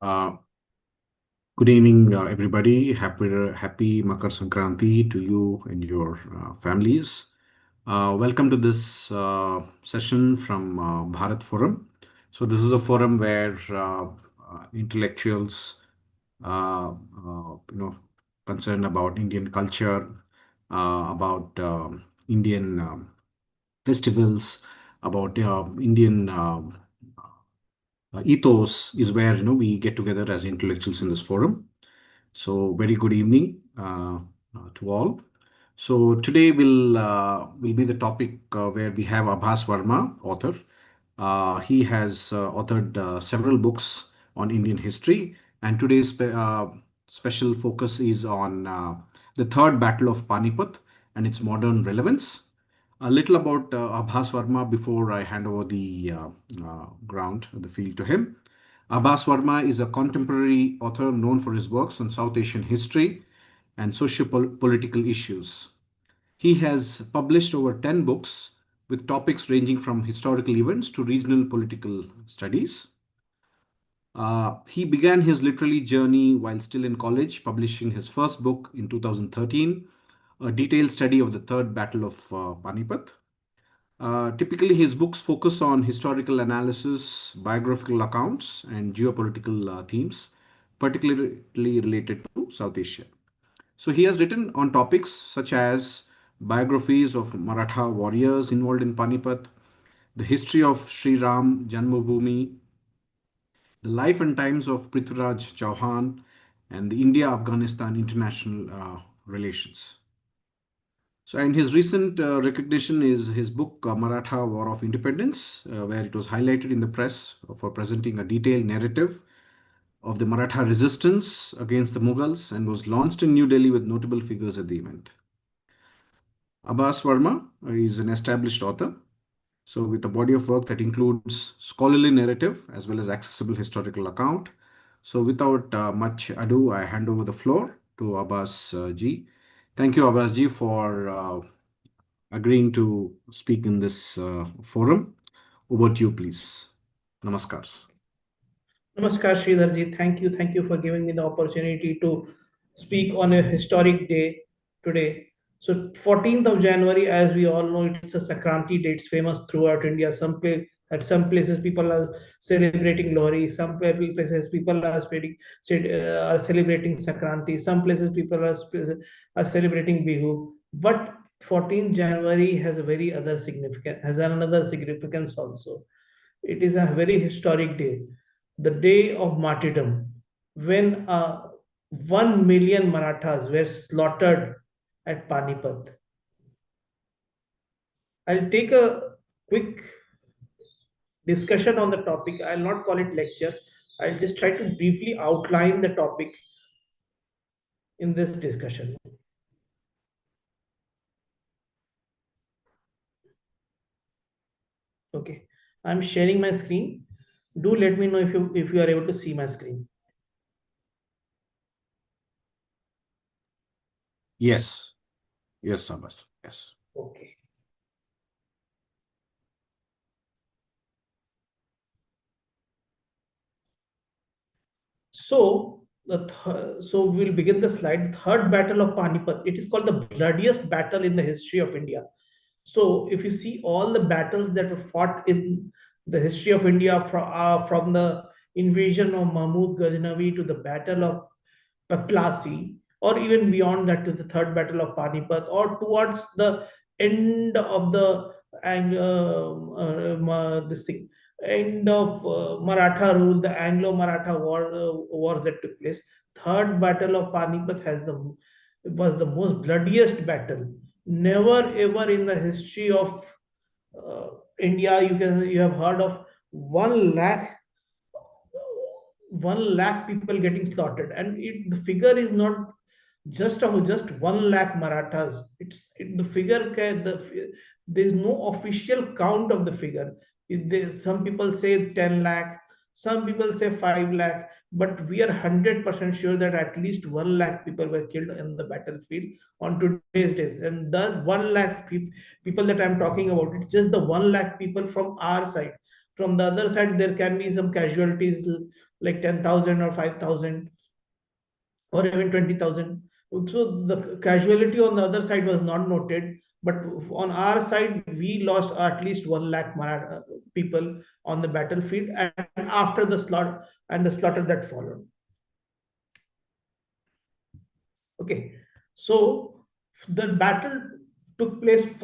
Uh, Good evening, everybody. Happy Makar Sankranti to you and your families. Welcome to this session from Bharat Forum. So this is a forum where intellectuals, concerned about Indian culture, about Indian festivals, about Indian ethos, is where we get together as intellectuals in this forum. So very good evening to all. So today will be the topic where we have Abhas Verma, author. He has authored several books on Indian history, and today's special focus is on the Third Battle of Panipat and its modern relevance. A little about Abhas Verma before I hand over the the field to him. Abhas Verma is a contemporary author known for his works on South Asian history and socio-political issues. He has published over 10 books with topics ranging from historical events to regional political studies. He began his literary journey while still in college, publishing his first book in 2013, a detailed study of the Third Battle of Panipat. Typically, his books focus on historical analysis, biographical accounts, and geopolitical themes, particularly related to South Asia. So, he has written on topics such as biographies of Maratha warriors involved in Panipat, the history of Sri Ram Janmabhoomi, the life and times of Prithviraj Chauhan, and the India Afghanistan international relations. So, and his recent recognition is his book Maratha War of Independence, where it was highlighted in the press for presenting a detailed narrative of the Maratha resistance against the Mughals and was launched in New Delhi with notable figures at the event. Abhas Verma is an established author, so with a body of work that includes scholarly narrative as well as accessible historical account. So, without much ado, I hand over the floor to Abbas ji. Thank you, Abbas ji, for agreeing to speak in this forum. Over to you, please. Namaskars. Namaskar, Sridharji. Thank you for giving me the opportunity to speak on a historic day today. So, 14th of January, as we all know, it's a Sakranti day. It's famous throughout India. At some places, people are celebrating Lohri. Some places, people are celebrating Sakranti. Some places, people are celebrating Bihu. But 14th January has another significance also. It is a very historic day, the day of martyrdom, when 1 million Marathas were slaughtered at Panipat. I'll take a quick discussion on the topic. I'll not call it lecture. I'll just try to briefly outline the topic in this discussion. Okay, I'm sharing my screen. Do let me know if you are able to see my screen. Yes. Yes, Abbas. Yes. Okay. So we'll begin the slide. Third battle of Panipat. It is called the bloodiest battle in the history of India. So if you see all the battles that were fought in the history of India, from the invasion of Mahmud Ghaznavi to the battle of Paplasi, or even beyond that to the third battle of Panipat, or towards the end of the this thing end of Maratha rule, the Anglo-Maratha wars that took place. Third battle of Panipat was the most bloodiest battle. Never ever in the history of India you have heard of 1 lakh people getting slaughtered, and the figure is not just 1 lakh Marathas. The figure there is no official count of the figure. Some people say 10 lakh, some people say 5 lakh, but we are 100% sure that at least 1 lakh people were killed in the battlefield on today's days. And the 1 lakh people that I'm talking about, it's just the 1 lakh people from our side. From the other side, there can be some casualties like 10,000 or 5,000 or even 20,000. So the casualty on the other side was not noted, but on our side, we lost at least 1 lakh people on the battlefield and after the slaughter that followed. Okay, so the battle took place on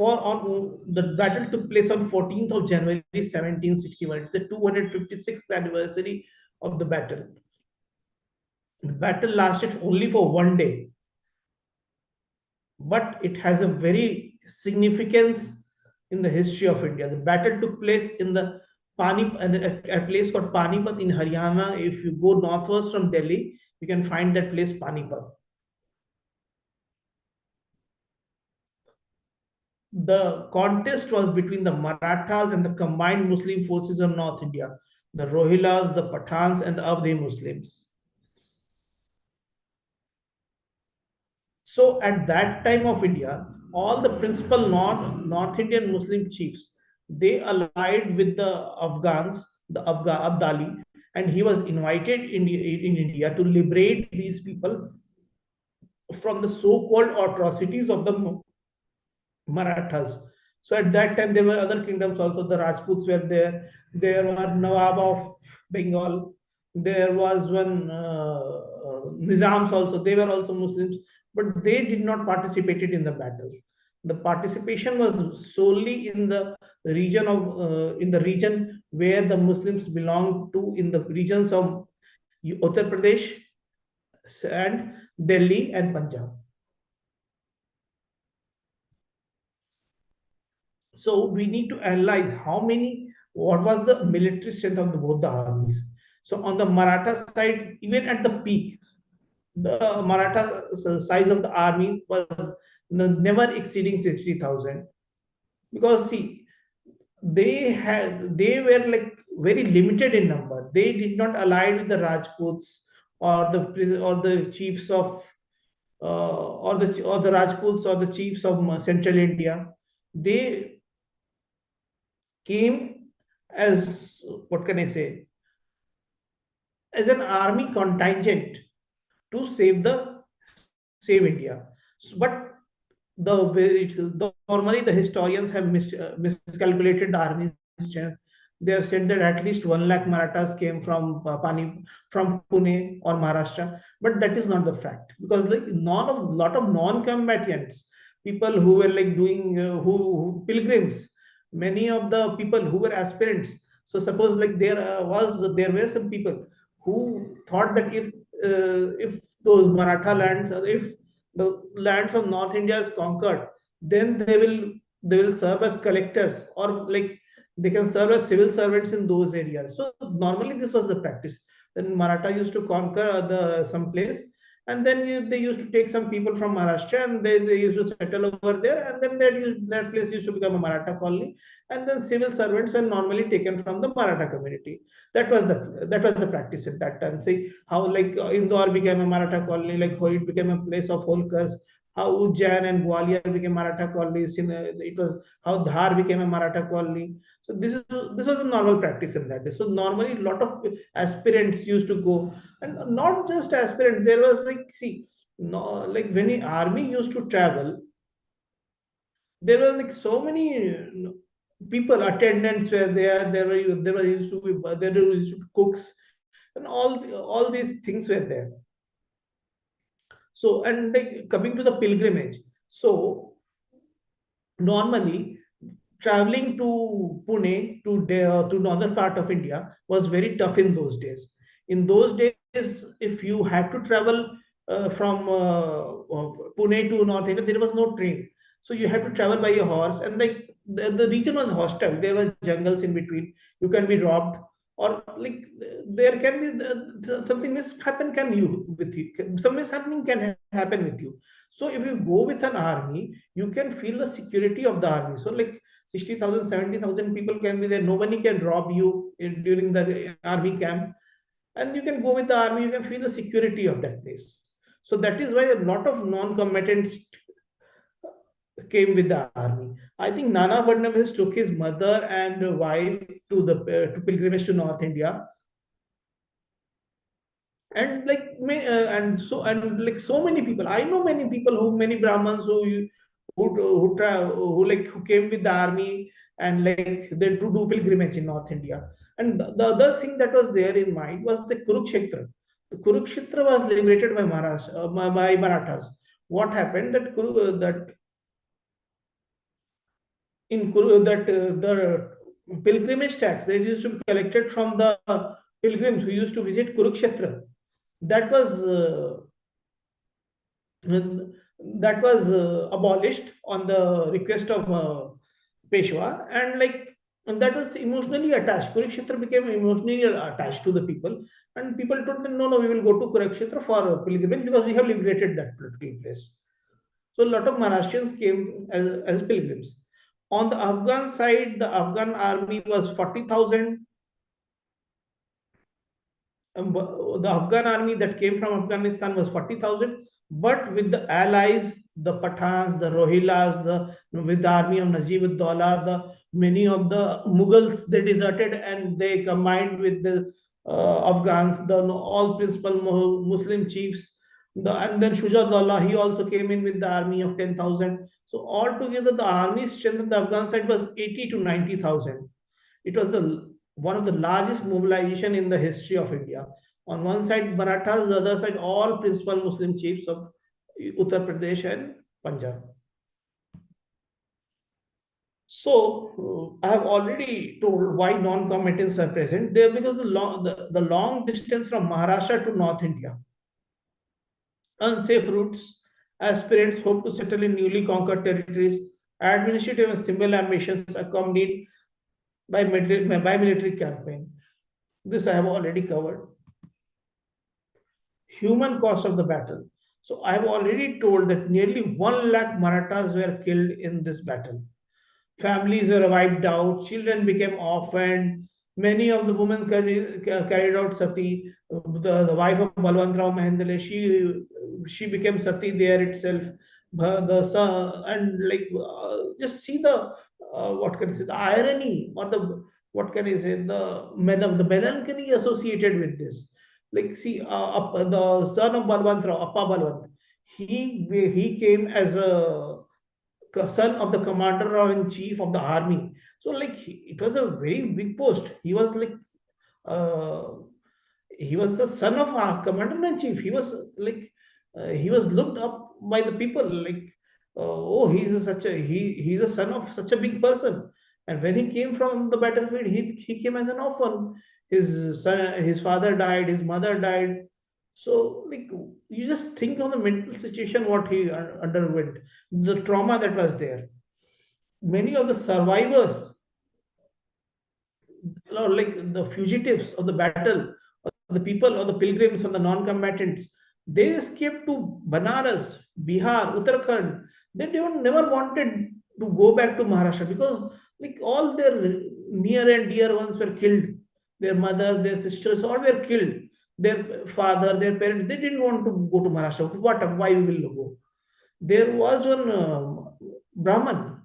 14th of January 1761. It's the 256th anniversary of the battle. The battle lasted only for 1 day, but it has a very significance in the history of India. The battle took place in the a place called Panipat in Haryana. If you go northwards from Delhi, you can find that place Panipat. The contest was between the Marathas and the combined Muslim forces of North India, the Rohillas, the Pathans, and the Avdi Muslims. So at that time of India, all the principal North Indian Muslim chiefs, they allied with the Afghans, the Abdali, and he was invited in India to liberate these people from the so-called atrocities of the Marathas. So at that time, there were other kingdoms also. The Rajputs were there. There were Nawab of Bengal. There was one Nizams also. They were also Muslims, but they did not participated in the battle. The participation was solely in the region where the Muslims belonged to, in the regions of Uttar Pradesh and Delhi and Punjab. So we need to analyze what was the military strength of both the armies. So on the Maratha side, even at the peak, the Maratha size of the army was never exceeding 60,000. Because see, they were like very limited in number. They did not ally with the Rajputs or the chiefs of or the Rajputs or the chiefs of central India. They came as, what can I say, as an army contingent to save India. But normally the historians have miscalculated the army strength. They have said that at least 1 lakh Marathas came from Pune or Maharashtra, but that is not the fact, because like lot of non-combatants, people who were like doing who pilgrims, many of the people who were aspirants. So suppose like there were some people who thought that if those Maratha lands, if the lands of North India is conquered, then they will serve as collectors, or like they can serve as civil servants in those areas. So normally this was the practice. Then Maratha used to conquer some place, and then they used to take some people from Maharashtra, and they used to settle over there, and then that place used to become a Maratha colony, and then civil servants were normally taken from the Maratha community. That was the practice at that time. See how like Indore became a Maratha colony, like how it became a place of Holkars, how Ujjain and Gwalior became Maratha colonies. It was how Dhar became a Maratha colony. So this was a normal practice in that day. So normally a lot of aspirants used to go, and not just aspirants. There was like, see, no, like when the army used to travel, there were like so many people, attendants were there. There were used to be cooks, and all these things were there. So, and like coming to the pilgrimage, so normally traveling to Pune to northern part of India was very tough in those days. In those days, if you had to travel from Pune to North India, there was no train, so you had to travel by a horse, and like the region was hostile. There were jungles in between. You can be robbed, or like there can be something mishappen can you with you. Some mishappening can happen with you. So if you go with an army, you can feel the security of the army. So like 60,000, 70,000 people can be there. Nobody can rob you during the army camp. And you can go with the army, you can feel the security of that place. So that is why a lot of non-combatants came with the army. I think Nana Fadnavis took his mother and wife to pilgrimage to North India. And like so many people, I know many people, who many Brahmins who came with the army, and like they do pilgrimage in North India. And the other thing that was there in mind was the Kurukshetra. The Kurukshetra was liberated by by Marathas. What happened, that that in Kuru, that the pilgrimage tax, they used to be collected from the pilgrims who used to visit Kurukshetra. That was abolished on the request of Peshwa, and that was emotionally attached. Kurukshetra became emotionally attached to the people, and people told them, no, no, we will go to Kurukshetra for pilgrimage because we have liberated that particular place. So a lot of Maharashtrians came as pilgrims. On the Afghan side, the Afghan army was 40,000. The Afghan army that came from Afghanistan was 40,000, but with the allies, the Pathans, the Rohillas, with the army of Najib-ud-Dawla, many of the Mughals, they deserted and they combined with the Afghans, the all principal Muslim chiefs. And then Shuja-ud-Dawla, he also came in with the army of 10,000. So altogether, the army strength on the Afghan side was 80 to 90,000. It was the one of the largest mobilization in the history of India. On one side, Marathas, the other side, all principal Muslim chiefs of Uttar Pradesh and Punjab. So I have already told why non-combatants are present there, because the long distance from Maharashtra to North India, unsafe routes, aspirants hope to settle in newly conquered territories, administrative and civil ambitions accompanied by military campaign. This I have already covered. Human cost of the battle. So I have already told that nearly 1 lakh Marathas were killed in this battle. Families were wiped out, children became orphaned, many of the women carried out sati. The wife of Balwantrao Mahendale, she became sati there itself. The son, and like just see the what can I say, the irony, or the what can I say, the melancholy associated with this. Like see, the son of Balwantrao, Appa Balwant, he came as a son of the commander or in chief of the army. So like it was a very big post. Uh, he was the son of our commander in chief. He was looked up by the people. Like oh, he's a son of such a big person. And when he came from the battlefield, he came as an orphan. His father died, his mother died. So like you just think of the mental situation what he underwent, the trauma that was there. Many of the survivors, like the fugitives of the battle, or the people or the pilgrims or the non-combatants, they escaped to Banaras, Bihar, Uttarakhand. They never wanted to go back to Maharashtra, because like all their near and dear ones were killed. Their mother, their sisters, all were killed. Their father, their parents, they didn't want to go to Maharashtra. What? Why we will go? There was one Brahman,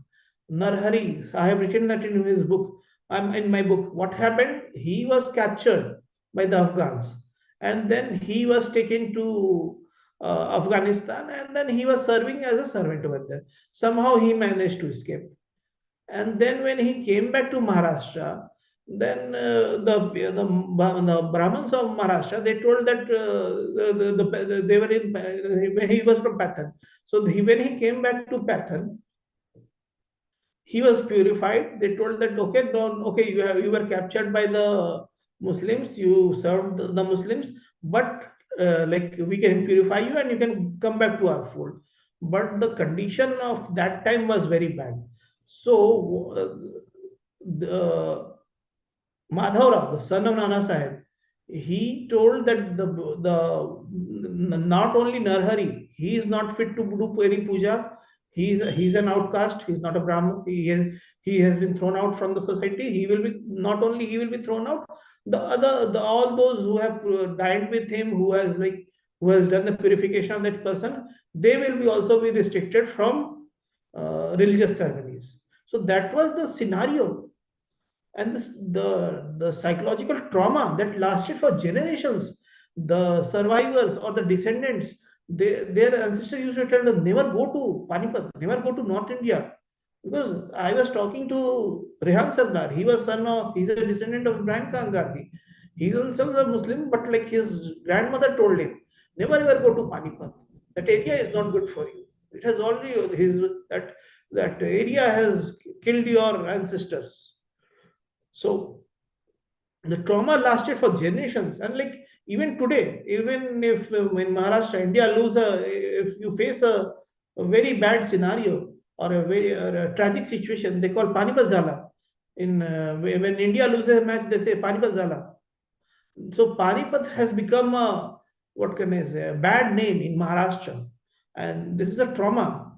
Narhari. I have written that in his book. In my book. What happened? He was captured by the Afghans, and then he was taken to Afghanistan, and then he was serving as a servant over there. Somehow he managed to escape. And then when he came back to Maharashtra, then the Brahmins of Maharashtra, they told that they were in when he was from Pathan. So when he came back to Pathan, he was purified. They told that okay, don't okay, you were captured by the Muslims, you served the Muslims, but like we can purify you and you can come back to our fold. But the condition of that time was very bad. So the Madhavra, the son of Nana Sahib, he told that not only Narhari, he is not fit to do any puja. He's an outcast. He's not a Brahmin. He has been thrown out from the society. He will be not only he will be thrown out. All those who have dined with him, who has done the purification of that person, they will be also be restricted from religious ceremonies. So that was the scenario, and the psychological trauma that lasted for generations. The survivors or the descendants, their ancestors used to tell them, never go to Panipat, never go to North India. Because I was talking to Rehan Sardar. He's a descendant of Ibrahim Khan Gandhi. He's himself a Muslim, but like his grandmother told him, never ever go to Panipat. That area is not good for you. It has already that area has killed your ancestors. So the trauma lasted for generations, and like even today, even if in Maharashtra, India lose a if you face a very bad scenario or a tragic situation, they call Panipat Zala. When India loses a match, they say Panipat Zala. So Panipat has become a, what can I say, a bad name in Maharashtra, and this is a trauma.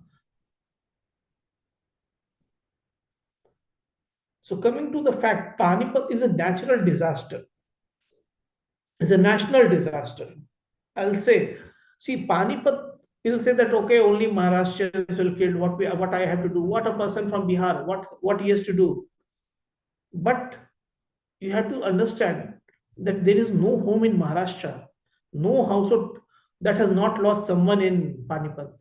So coming to the fact, Panipat is a natural disaster. It's a national disaster. I'll say, see, Panipat will say that okay, only Maharashtrians will kill. What I have to do? What a person from Bihar, what he has to do? But you have to understand that there is no home in Maharashtra, no household that has not lost someone in Panipat.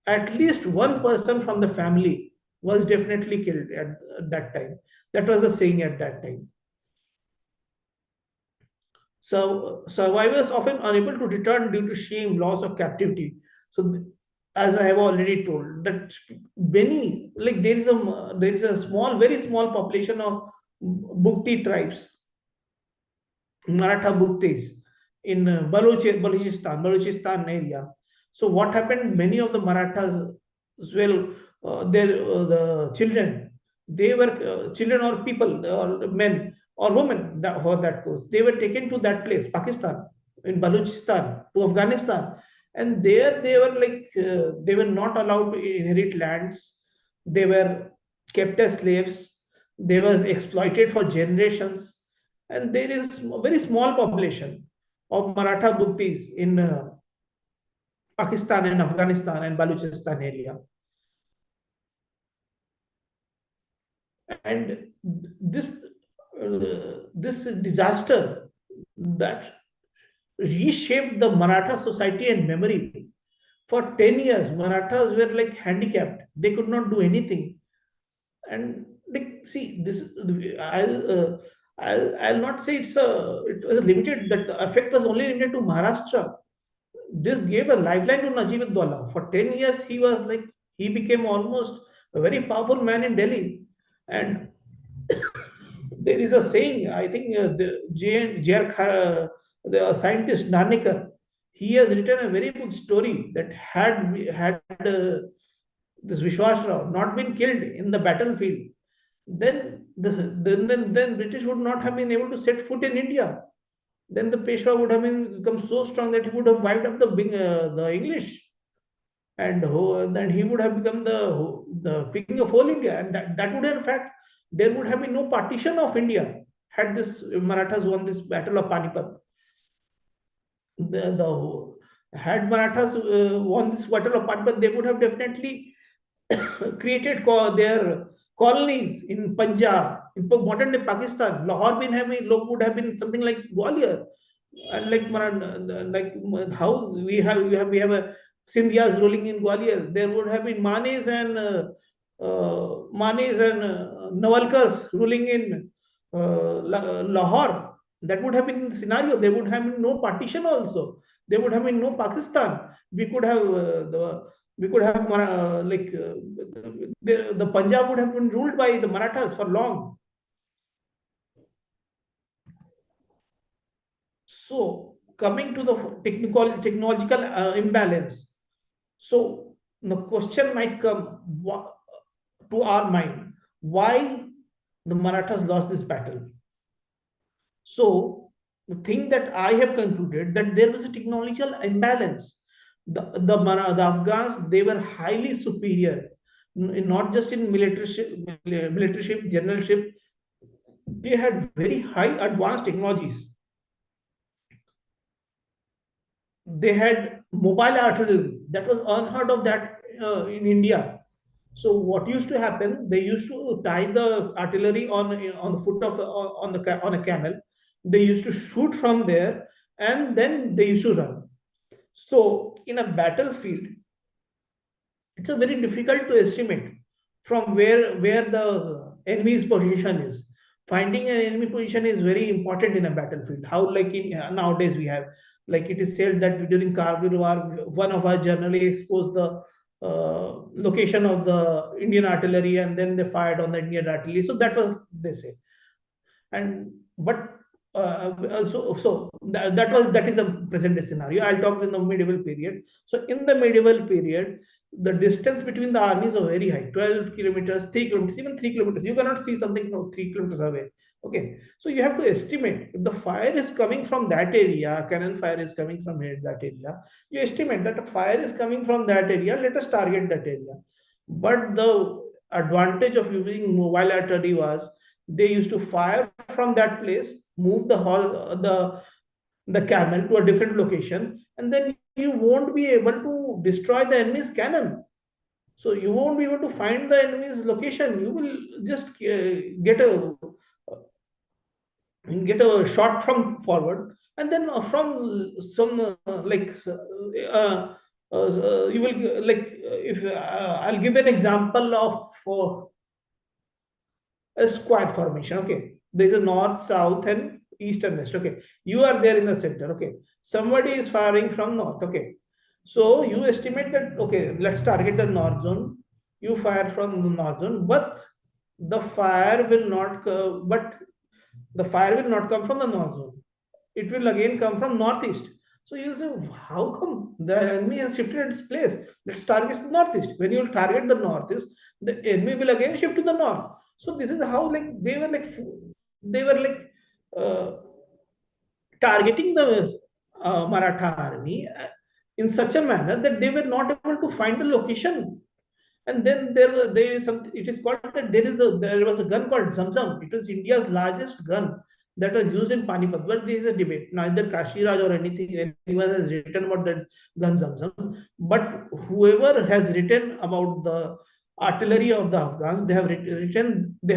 At least one person from the family was definitely killed at that time. That was the saying at that time. So survivors often unable to return due to shame, loss, or captivity. So, as I have already told, that many like there is a small, very small population of Bhukti tribes, Maratha Bhuktis in Balochistan area. So what happened? Many of the Marathas as well, the children, they were children or people or men or women that for that course, they were taken to that place, Pakistan, in Balochistan, to Afghanistan, and there they were like they were not allowed to inherit lands. They were kept as slaves. They was exploited for generations, and there is a very small population of Maratha Bhuktis in Pakistan and Afghanistan and Balochistan area. And this disaster that reshaped the Maratha society and memory. For 10 years, Marathas were like handicapped. They could not do anything. And like, see, this I'll not say it was limited, that the effect was only limited to Maharashtra. This gave a lifeline to Najib Dawla. For 10 years, he became almost a very powerful man in Delhi. And there is a saying, I think the scientist Narnikar, he has written a very good story that had this Vishwas Rao not been killed in the battlefield, then British would not have been able to set foot in India. Then the Peshwa would have become so strong that he would have wiped up the English, and then he would have become the king of whole India, and that would have, in fact, there would have been no partition of India had this Marathas won this battle of Panipat. Had Marathas won this battle of Panipat, they would have definitely created their colonies in Punjab, in modern day Pakistan. Lahore would have been something like Gwalior, and how we have a Sindhyas ruling in Gwalior. There would have been Manes and Nawalkars ruling in Lahore. That would have been the scenario. There would have been no partition also. There would have been no Pakistan. We could have the Punjab would have been ruled by the Marathas for long. So coming to the technological imbalance. So the question might come to our mind: why the Marathas lost this battle? So the thing that I have concluded, that there was a technological imbalance. The Afghans, they were highly superior, not just in militaryship, generalship. They had very high advanced technologies. They had mobile artillery that was unheard of that in India. So what used to happen? They used to tie the artillery on the foot of on a camel. They used to shoot from there, and then they used to run. So in a battlefield, it's a very difficult to estimate from where the enemy's position is. Finding an enemy position is very important in a battlefield. How, like in nowadays we have, like it is said that during Kargil war, one of our generally exposed the location of the Indian artillery, and then they fired on the Indian artillery. So that was, they say. And but that is a present day scenario. I'll talk in the medieval period. So in the medieval period, the distance between the armies are very high, 12 kilometers, 3 kilometers, even 3 kilometers. You cannot see something from 3 kilometers away. Okay, so you have to estimate if the fire is coming from that area, cannon fire is coming from here, that area. You estimate that the fire is coming from that area, let us target that area. But the advantage of using mobile artillery was they used to fire from that place, move the camel to a different location, and then you won't be able to destroy the enemy's cannon. So you won't be able to find the enemy's location. You will just get a shot from forward, and then from some you will if I'll give an example of a square formation. Okay, there's a north, south, and east and west. Okay, you are there in the center. Okay, somebody is firing from north. Okay, so you estimate that, okay, let's target the north zone. You fire from the north zone, but the fire will not but the fire will not come from the north zone. It will again come from northeast. So you'll say, how come the enemy has shifted its place? Let's target the northeast. When you will target the northeast, the enemy will again shift to the north. So this is how, like, they were like uh, targeting the Maratha army in such a manner that they were not able to find the location. And then there is something. It is called that there was a gun called Zamzam. It was India's largest gun that was used in Panipat. But there is a debate. Neither Kashiraj or anyone has written about that gun Zamzam. But whoever has written about the artillery of the Afghans, they have written. They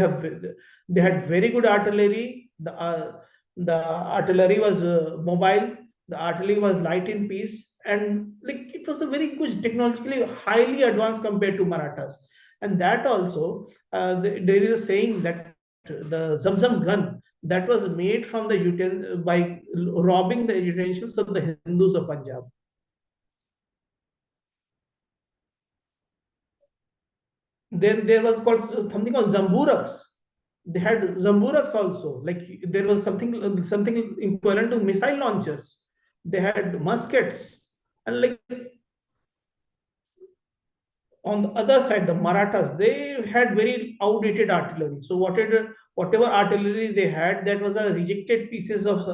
had very good artillery. The artillery was mobile. The artillery was light in piece, and like it was a very good, technologically highly advanced compared to Marathas. And that also, there is a saying that the Zamzam gun that was made from the by robbing the utensils of the Hindus of Punjab. Then there was called something called Zamburaks. They had Zamburaks also. Like there was something equivalent to missile launchers. They had muskets, and like on the other side, the Marathas, they had very outdated artillery. So whatever artillery they had, that was a rejected pieces of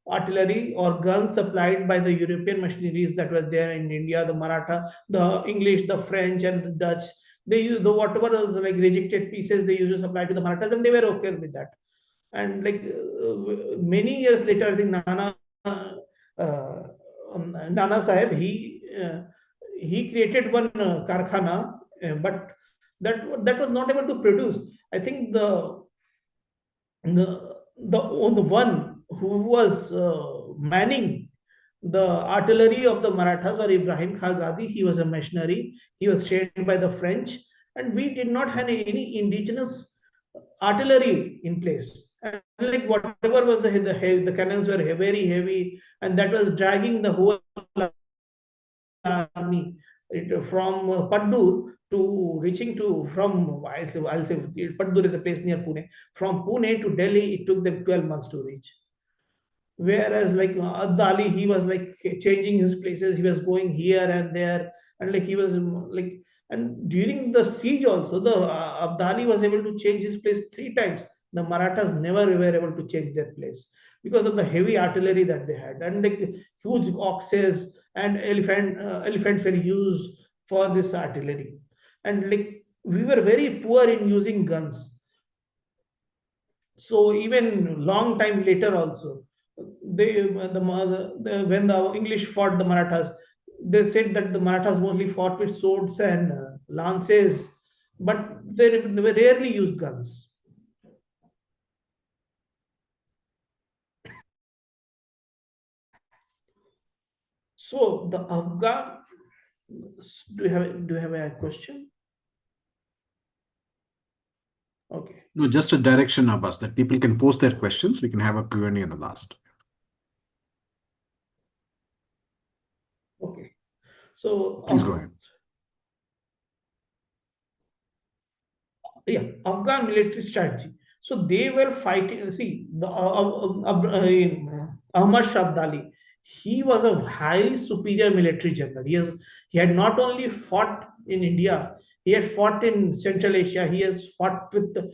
artillery or guns supplied by the European machineries that were there in India. The Maratha, the English, the French, and the Dutch. They used the whatever was like rejected pieces they used to supply to the Marathas, and they were okay with that. And like many years later, I think Nana Sahib, he created one karkhana, but that was not able to produce. I think the one who was manning the artillery of the Marathas was Ibrahim Khan Gadi. He was a missionary. He was trained by the French, and we did not have any indigenous artillery in place. And like whatever was the cannons were very heavy, and that was dragging the whole army from Paddur to reaching to from I'll say Paddur is a place near Pune. From Pune to Delhi, it took them 12 months to reach. Whereas like Abdali, he was like changing his places. He was going here and there, and like he was like. And during the siege also, the Abdali was able to change his place 3 times. The Marathas never were able to change their place because of the heavy artillery that they had, and like huge oxes and elephants were used for this artillery. And like we were very poor in using guns. So even long time later also, when the English fought the Marathas, they said that the Marathas mostly fought with swords and lances, but they rarely used guns. So the Afghan, do you have a question? Okay. No, just a direction, Abbas, that people can post their questions. We can have a Q&A in the last. Okay. So Please go ahead. yeah, Afghan military strategy. So they were fighting. See, the Ahmad Shabdali, he was a highly superior military general. He had not only fought in India, he had fought in Central Asia. He has fought with the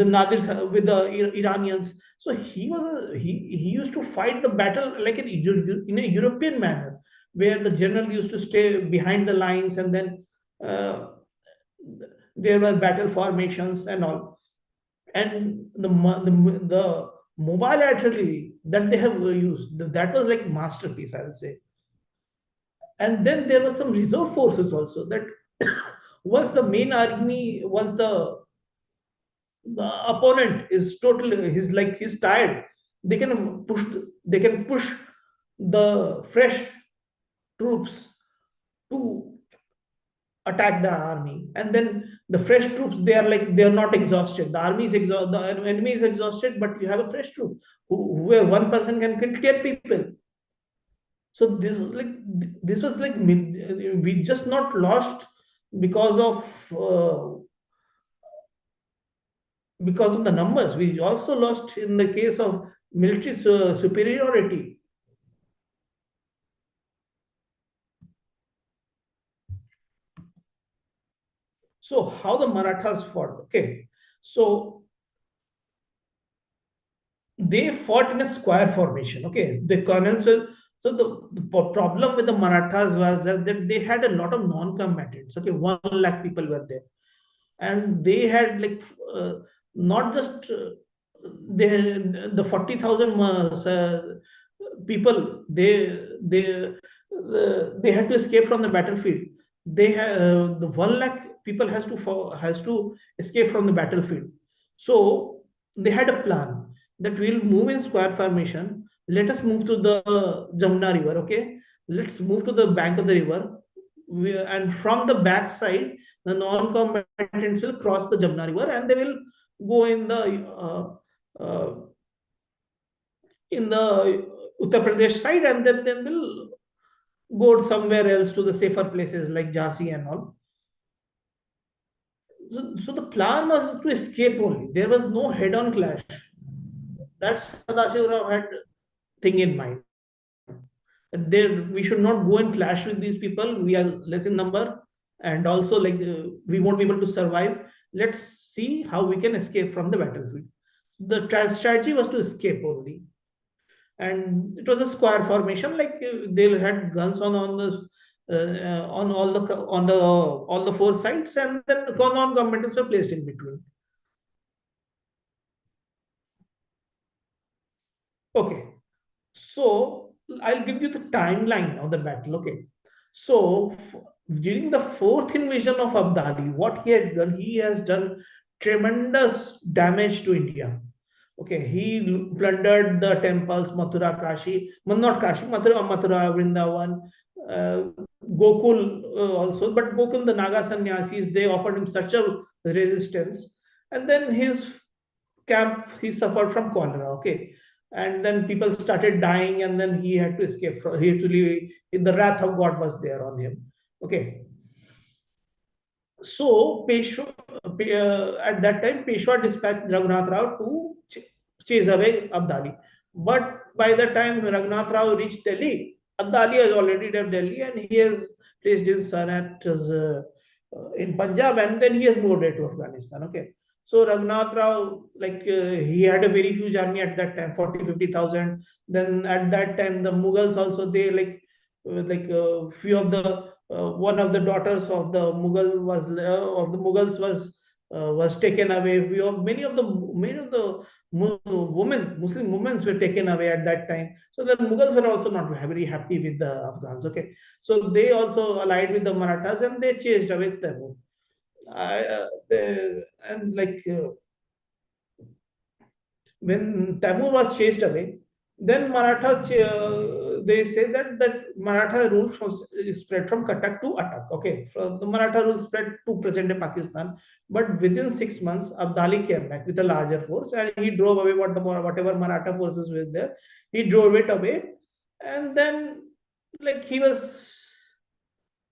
Nadir, with the Iranians. So he used to fight the battle like in a European manner, where the general used to stay behind the lines, and then uh, there were battle formations and all. And the mobile artillery that they have used, that was like masterpiece, I'll say. And then there were some reserve forces also, that once the main army, once the opponent is totally, he's tired, they can push they can push the fresh troops to attack the army. And then the fresh troops, they are not exhausted. The army is exhausted, the enemy is exhausted, but you have a fresh troop where one person can kill 10 people. So this was like we just not lost because of uh, because of the numbers. We also lost in the case of military superiority. So how the Marathas fought? Okay, so they fought in a square formation. Okay, the colonels were, so the problem with the Marathas was that they had a lot of non-combatants. Okay, 1 lakh people were there, and they had not just they had the 40,000 people. They had to escape from the battlefield. The 1 lakh people has to escape from the battlefield. So they had a plan that we'll move in square formation. Let us move to the Jamuna River. Okay, let's move to the bank of the river. And from the back side, the non-combatants will cross the Jamuna River, and they will go uh, in the Uttar Pradesh side, and then will go somewhere else to the safer places like Jhansi and all. So the plan was to escape only. There was no head-on clash. That's Sadashiv Rao had thing in mind. We should not go and clash with these people. We are less in number, and also we won't be able to survive. Let's see how we can escape from the battlefield. The strategy was to escape only, and it was a square formation. They had guns on all the four sides, and then non-combatants were placed in between. Okay, so I'll give you the timeline of the battle. Okay, so during the fourth invasion of Abdali, what he had done, he has done tremendous damage to India. Okay, he plundered the temples, Mathura, Kashi, not Kashi, Mathura, Vrindavan, uh, Gokul also. But Gokul, the Naga sannyasis, they offered him such a resistance. And then his camp, he suffered from cholera. Okay, and then people started dying, and then he had to escape. He had to leave. The wrath of God was there on him. Okay, so at that time, Peshwa dispatched Raghunath Rao to chase away Abdali. But by the time Raghunath Rao reached Delhi, Abdali has already left Delhi, and he has placed his son in Punjab, and then he has moved to Afghanistan. Okay. So Raghunath Rao, he had a very huge army at that time, 40, 50,000. Then at that time, the Mughals also, they few of the one of the daughters of the Mughals was taken away. Many of the Muslim women were taken away at that time. So the Mughals were also not very happy with the Afghans. Okay, so they also allied with the Marathas, and they chased away Taimur. And when Taimur was chased away, Then Marathas, they say that Maratha rule spread from Cuttack to Attock. Okay, so the Maratha rule spread to present-day Pakistan, but within 6 months, Abdali came back with a larger force and he drove away whatever Maratha forces were there. He drove it away, and then like he was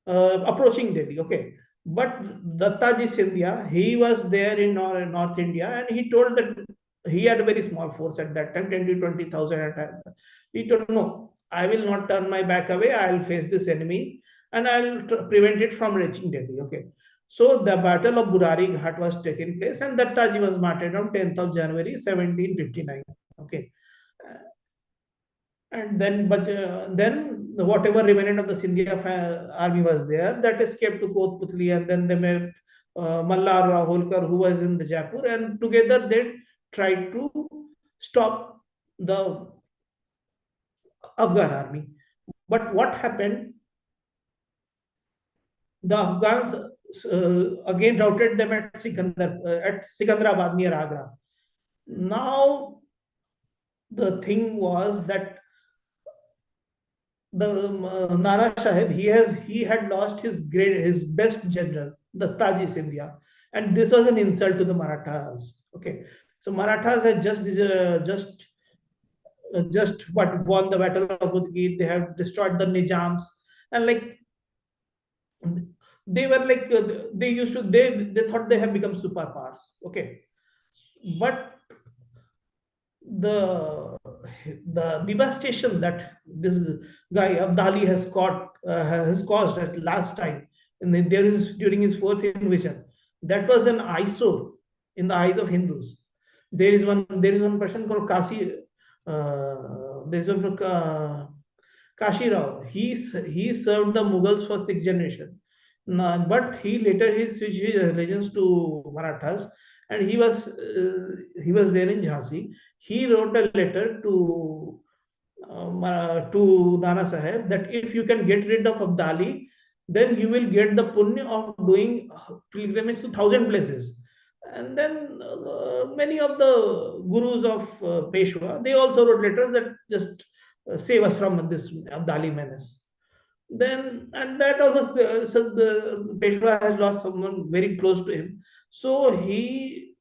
approaching Delhi. Okay, but Dattaji Scindia, he was there in North India, and he told that he had a very small force at that time, 10 to 20,000 at that time. He told, no, I will not turn my back away. I'll face this enemy and I'll prevent it from reaching Delhi. Okay. So the Battle of Burari Ghat was taken place, and Dattaji was martyred on 10th of January 1759. Okay. And then, but then whatever remnant of the Scindia army was there, that escaped to Kotputli, and then they met Mallar Rao Holkar, who was in the Jaipur, and together they tried to stop the Afghan army. But what happened? The Afghans again routed them at Sikandrabad near Agra. Now the thing was that the Nana Shahid, he had lost his best general, the Taji Scindia, and this was an insult to the Marathas. Okay, so Marathas had just what won the battle of Udgir. They have destroyed the Nizams, and like they were like they used to they thought they have become superpowers. Okay, but the the devastation that this guy Abdali has caused at last time, and then there is during his fourth invasion, that was an eyesore in the eyes of Hindus. There is one person called there is one Kashi Rao. He served the Mughals for 6 generations, but he later he switched his allegiance to Marathas, and he was there in Jhansi. He wrote a letter to Nana Sahib that if you can get rid of Abdali, then you will get the punya of doing pilgrimage to 1,000 places. And then many of the gurus of Peshwa, they also wrote letters that just save us from this Abdali menace. Then, and that also, so the Peshwa has lost someone very close to him. So he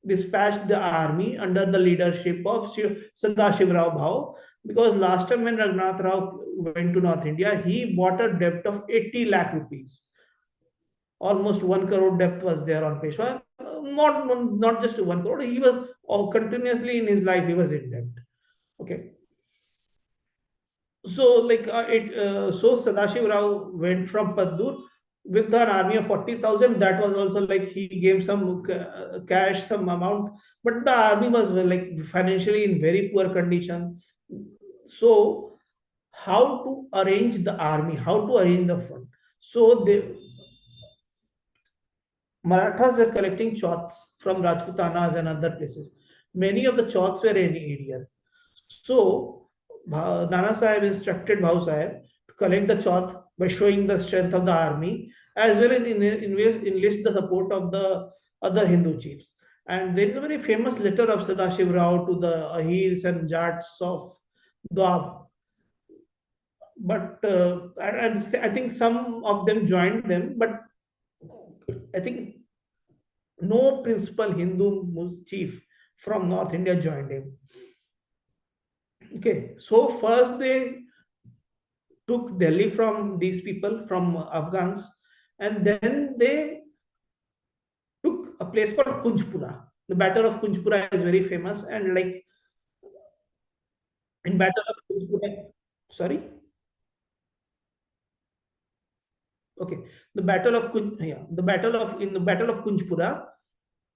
dispatched the army under the leadership of Sadashiv Rao Bhau, because last time when Raghunath Rao went to North India, he bought a debt of 80 lakh rupees. Almost 1 crore debt was there on Peshwa. Not just 1 crore, he was continuously in his life, he was in debt. Okay. So so Sadashiv Rao went from Paddur with an army of 40,000. That was also like he gave some cash, some amount, but the army was like financially in very poor condition. So how to arrange the army, how to arrange the fund? So the Marathas were collecting chauths from Rajputanas and other places. Many of the chauths were in area. So Nana Sahib instructed Bhau Sahib to collect the chauth by showing the strength of the army, as well as enlist the support of the other Hindu chiefs. And there is a very famous letter of Sadashiv Rao to the Ahirs and Jats of Doab. But I think some of them joined them, but I think no principal Hindu chief from North India joined him. Okay, so first they took Delhi from these people, from Afghans, and then they took a place called Kunjpura. The Battle of Kunjpura is very famous, and like in Battle of Kunjpura, sorry, okay, the Battle of Kunjpura,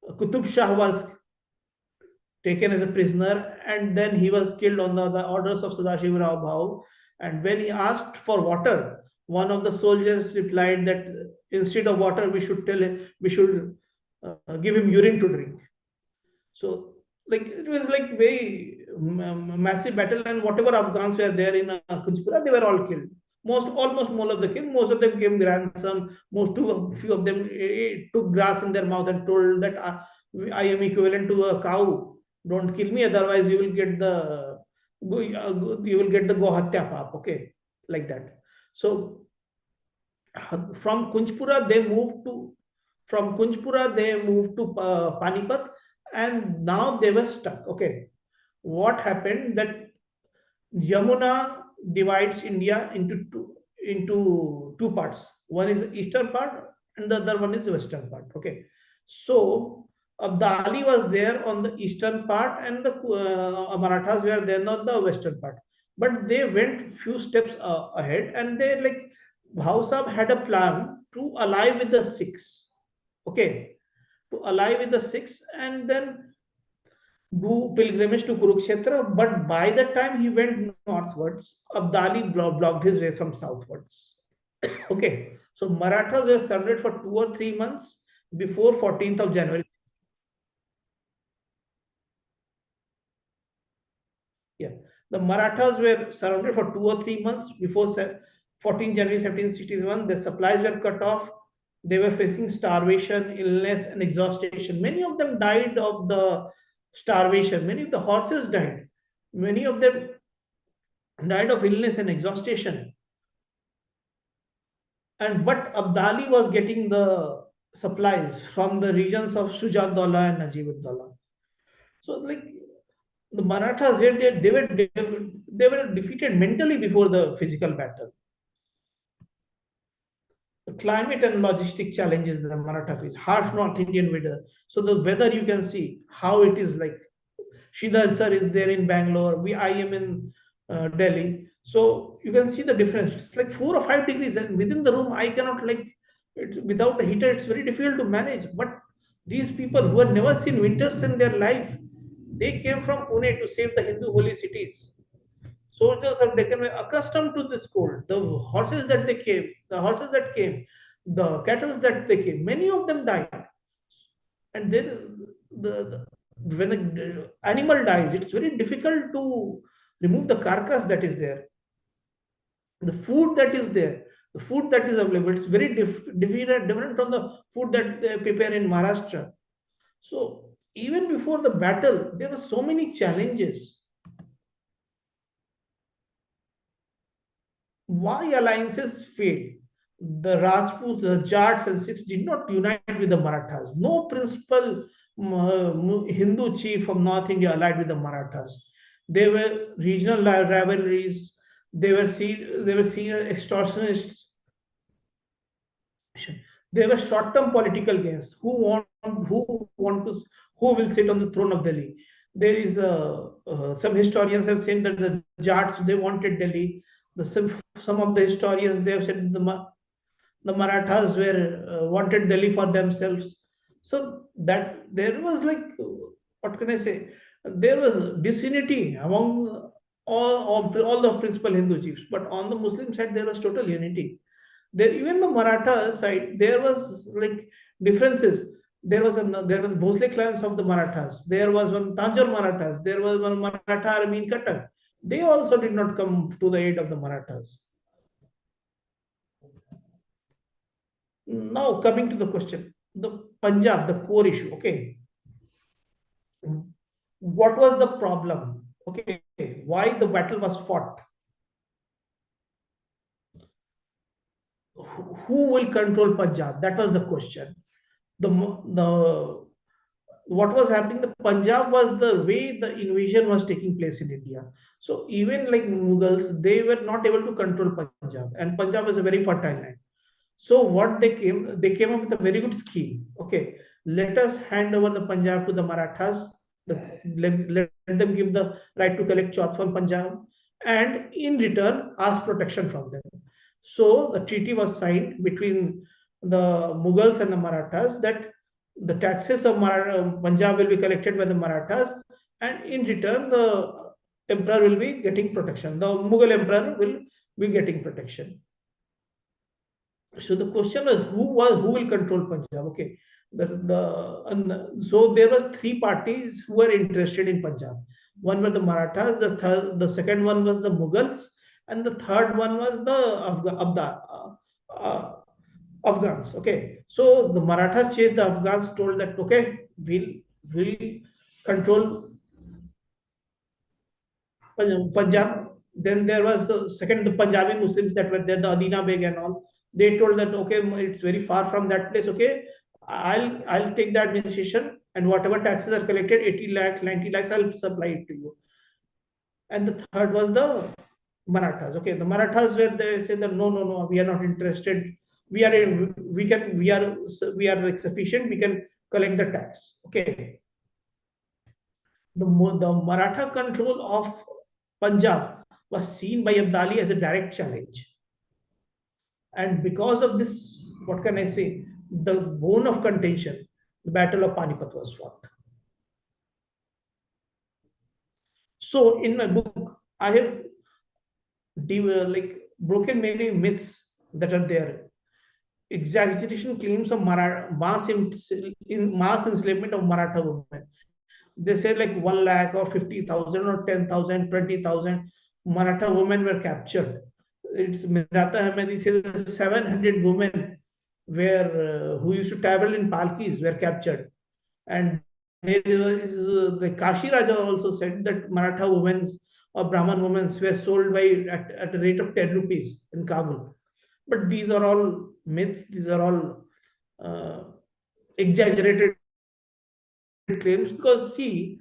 Qutub Shah was taken as a prisoner, and then he was killed on the orders of Sadashiv Rao Bhau. And when he asked for water, one of the soldiers replied that instead of water, we should give him urine to drink. So, like it was like very massive battle, and whatever Afghans were there in Kunjpura, they were all killed. Almost all of the killed. Most of them gave ransom. Few of them took grass in their mouth and told that I am equivalent to a cow. Don't kill me, otherwise you will get the you will get the Gohatya Pap, okay, like that. So from Kunjpura they moved to Panipat, and now they were stuck. Okay, what happened that Yamuna divides India into two parts. One is the eastern part, and the other one is the western part. Okay, so Abdali was there on the eastern part, and the Marathas were there on the western part. But they went few steps ahead, and they like Bhausab had a plan to ally with the Sikhs. Okay, to ally with the Sikhs, and then do pilgrimage to Kurukshetra, but by the time he went northwards, Abdali blocked his way from southwards. Okay, so Marathas were surrendered for 2 or 3 months before 14th of January. Yeah, the Marathas were surrounded for 2 or 3 months before 14 January 1761. Their supplies were cut off. They were facing starvation, illness, and exhaustion. Many of them died of the starvation. Many of the horses died. Many of them died of illness and exhaustion. And but Abdali was getting the supplies from the regions of Sujat Dawla and Najib-ud-Dawla. So, like the Marathas, they were defeated mentally before the physical battle. The climate and logistic challenges the Maratha face, harsh North Indian weather. So the weather you can see how it is like. Shridhar sir is there in Bangalore. I am in Delhi. So you can see the difference. It's like 4 or 5 degrees, and within the room, I cannot like it without a heater. It's very difficult to manage. But these people who had never seen winters in their life, they came from Pune to save the Hindu holy cities. Soldiers have become accustomed to this cold. The horses that came, the cattle that they came, many of them died. And then when the animal dies, it's very difficult to remove the carcass that is there. The food that is there, the food that is available, it's very different from the food that they prepare in Maharashtra. So even before the battle, there were so many challenges. Why alliances failed? The Rajputs, the Jats, and Sikhs did not unite with the Marathas. No principal Hindu chief from North India allied with the Marathas. There were regional rivalries. They were seen as extortionists. There were short-term political gains. Who will sit on the throne of Delhi? There is some historians have said that the Jats they wanted Delhi. Some of the historians they have said the Marathas were wanted Delhi for themselves. So that there was like what can I say? There was disunity among all the principal Hindu chiefs, but on the Muslim side there was total unity. There even the Maratha side there was like differences. There was Bhosle clans of the Marathas. There was one Tanjore Marathas. There was one Maratha army in Cuttack. They also did not come to the aid of the Marathas. Now coming to the question, the Punjab, the core issue. Okay, what was the problem? Okay, why the battle was fought? Who will control Punjab? That was the question. The what was happening? The Punjab was the way the invasion was taking place in India. So even like Mughals, they were not able to control Punjab, and Punjab was a very fertile land. So what they came up with a very good scheme. Okay, let us hand over the Punjab to the Marathas. Let them give the right to collect chauth from Punjab, and in return ask protection from them. So the treaty was signed between the Mughals and the Marathas that the taxes of Punjab will be collected by the Marathas, and in return the emperor will be getting protection. The Mughal emperor will be getting protection. So the question was who will control Punjab? Okay, so there was three parties who were interested in Punjab. One were the Marathas, the second one was the Mughals, and the third one was the Afghans. Okay, so the Marathas chased the Afghans, told that okay, we'll control Punjab. Then there was second the Punjabi Muslims that were there, the Adina Beg and all. They told that okay, it's very far from that place. Okay, I'll take the administration and whatever taxes are collected, 80 lakhs, 90 lakhs, I'll supply it to you. And the third was the Marathas. Okay, the Marathas where they say that no, no, no, we are not interested. We are we are like sufficient. We can collect the tax. Okay, the Maratha control of Punjab was seen by Abdali as a direct challenge. And because of this, what can I say? The bone of contention, the Battle of Panipat was fought. So in my book, I have like broken many myths that are there. Exaggeration claims of mass enslavement of Maratha women. They say like 1 lakh or 50,000 or 10,000, 20,000 Maratha women were captured. It's Mirata Ahmedi says 700 women were who used to travel in palkis were captured. And the Kashi Raja also said that Maratha women or Brahman women were sold at a rate of 10 rupees in Kabul. But these are all myths, these are all exaggerated claims because see,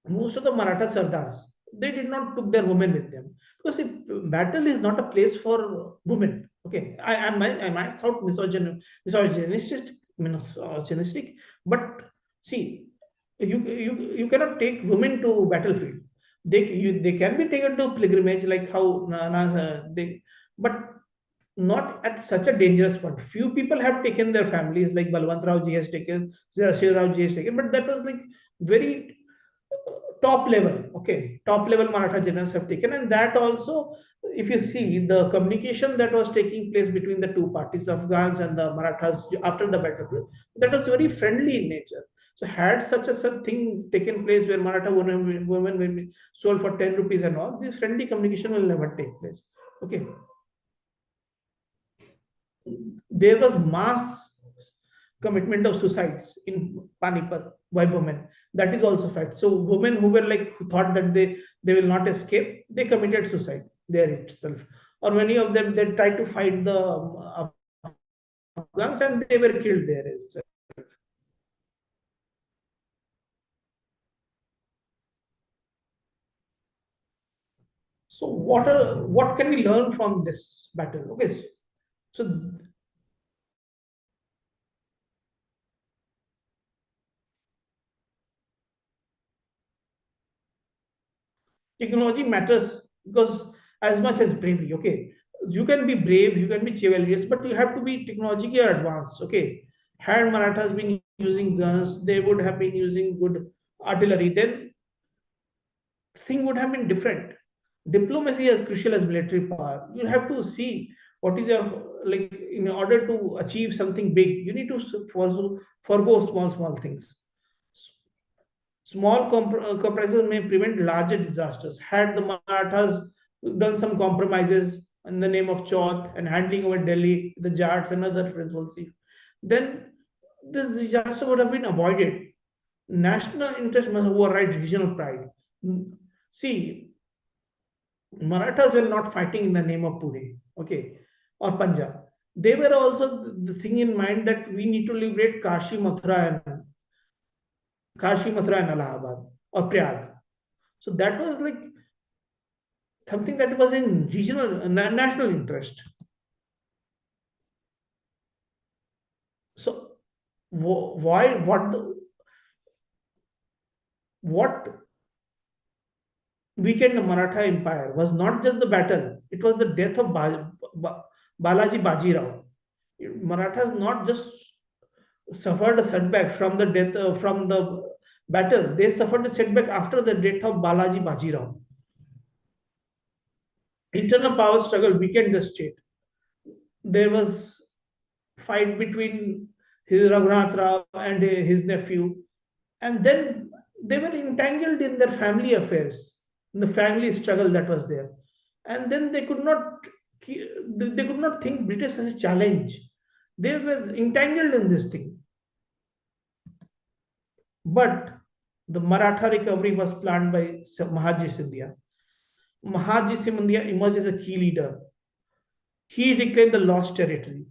most of the Maratha Sardars, they did not took their women with them because see, battle is not a place for women. Okay, I might sound misogynistic, but see, you cannot take women to battlefield. They can be taken to pilgrimage like how they, but not at such a dangerous point. Few people have taken their families, like Balwant Rao ji has taken, Shiv Rao ji has taken, but that was like very top level. Okay, top level Maratha generals have taken, and that also, if you see the communication that was taking place between the two parties, Afghans and the Marathas after the battle, that was very friendly in nature. So had such a thing taken place where Maratha women will be sold for 10 rupees and all, this friendly communication will never take place. Okay, there was mass commitment of suicides in Panipat by women. That is also fact. So women who were like who thought that they will not escape, they committed suicide there itself. Or many of them they tried to fight the Afghans and they were killed there itself. So what can we learn from this battle? Okay, so technology matters because as much as bravery. Okay, you can be brave, you can be chivalrous, but you have to be technologically advanced. Okay, had Marathas been using guns, they would have been using good artillery, then thing would have been different. Diplomacy is crucial as military power. You have to see what is your like in order to achieve something big. You need to forgo small things. Small compromises may prevent larger disasters. Had the Marathas done some compromises in the name of Chauth and handing over Delhi, the Jats and other principles, then this disaster would have been avoided. National interest must override regional pride. See, Marathas were not fighting in the name of Pune, okay, or Punjab. They were also the thing in mind that we need to liberate Kashi, Mathura, and Allahabad or Prayag. So that was like something that was in regional, national interest. So why, what weakened the Maratha Empire was not just the battle; it was the death of Balaji Bajirao. Marathas not just suffered a setback from the death from the battle; they suffered a setback after the death of Balaji Bajirao. Internal power struggle weakened the state. There was fight between his Raghunath Rao and his nephew, and then they were entangled in their family affairs, in the family struggle that was there, and then they could not think British as a challenge. They were entangled in this thing. But the Maratha recovery was planned by Mahaji Scindia. Mahaji Simandiya emerged as a key leader. He reclaimed the lost territory,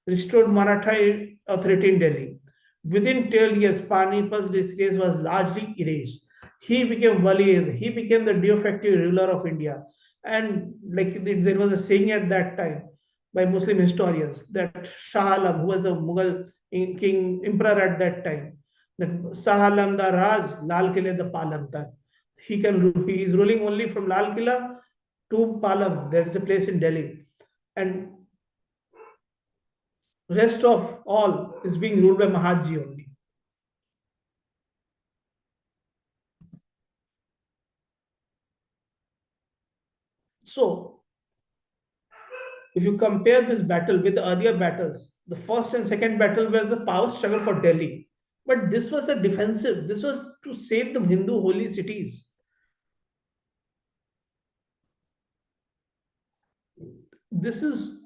restored Maratha authority in Delhi. Within 12 years, Panipat's disgrace was largely erased. He became Wali, he became the de facto ruler of India. And like there was a saying at that time by Muslim historians that Shah Alam, who was the Mughal king emperor at that time, that Shah Alam the Raj, Lal Kile the Palam Tar. He is ruling only from Lal Kila to Palam. There is a place in Delhi. And rest of all is being ruled by Mahatji only. So, if you compare this battle with the earlier battles, the first and second battle was a power struggle for Delhi. But this was a defensive, this was to save the Hindu holy cities. This is,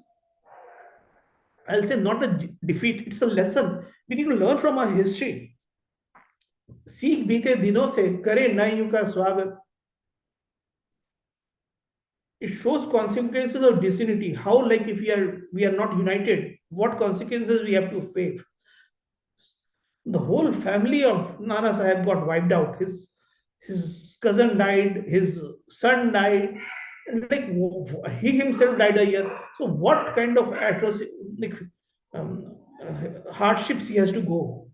I'll say, not a defeat, it's a lesson. We need to learn from our history. सीख बीते दिनों से करे नयु का स्वागत. It shows consequences of disunity. How, like, if we are not united, what consequences we have to face. The whole family of Nana Sahib got wiped out. His cousin died, his son died, and like he himself died a year. So what kind of atrocity, like, hardships he has to go.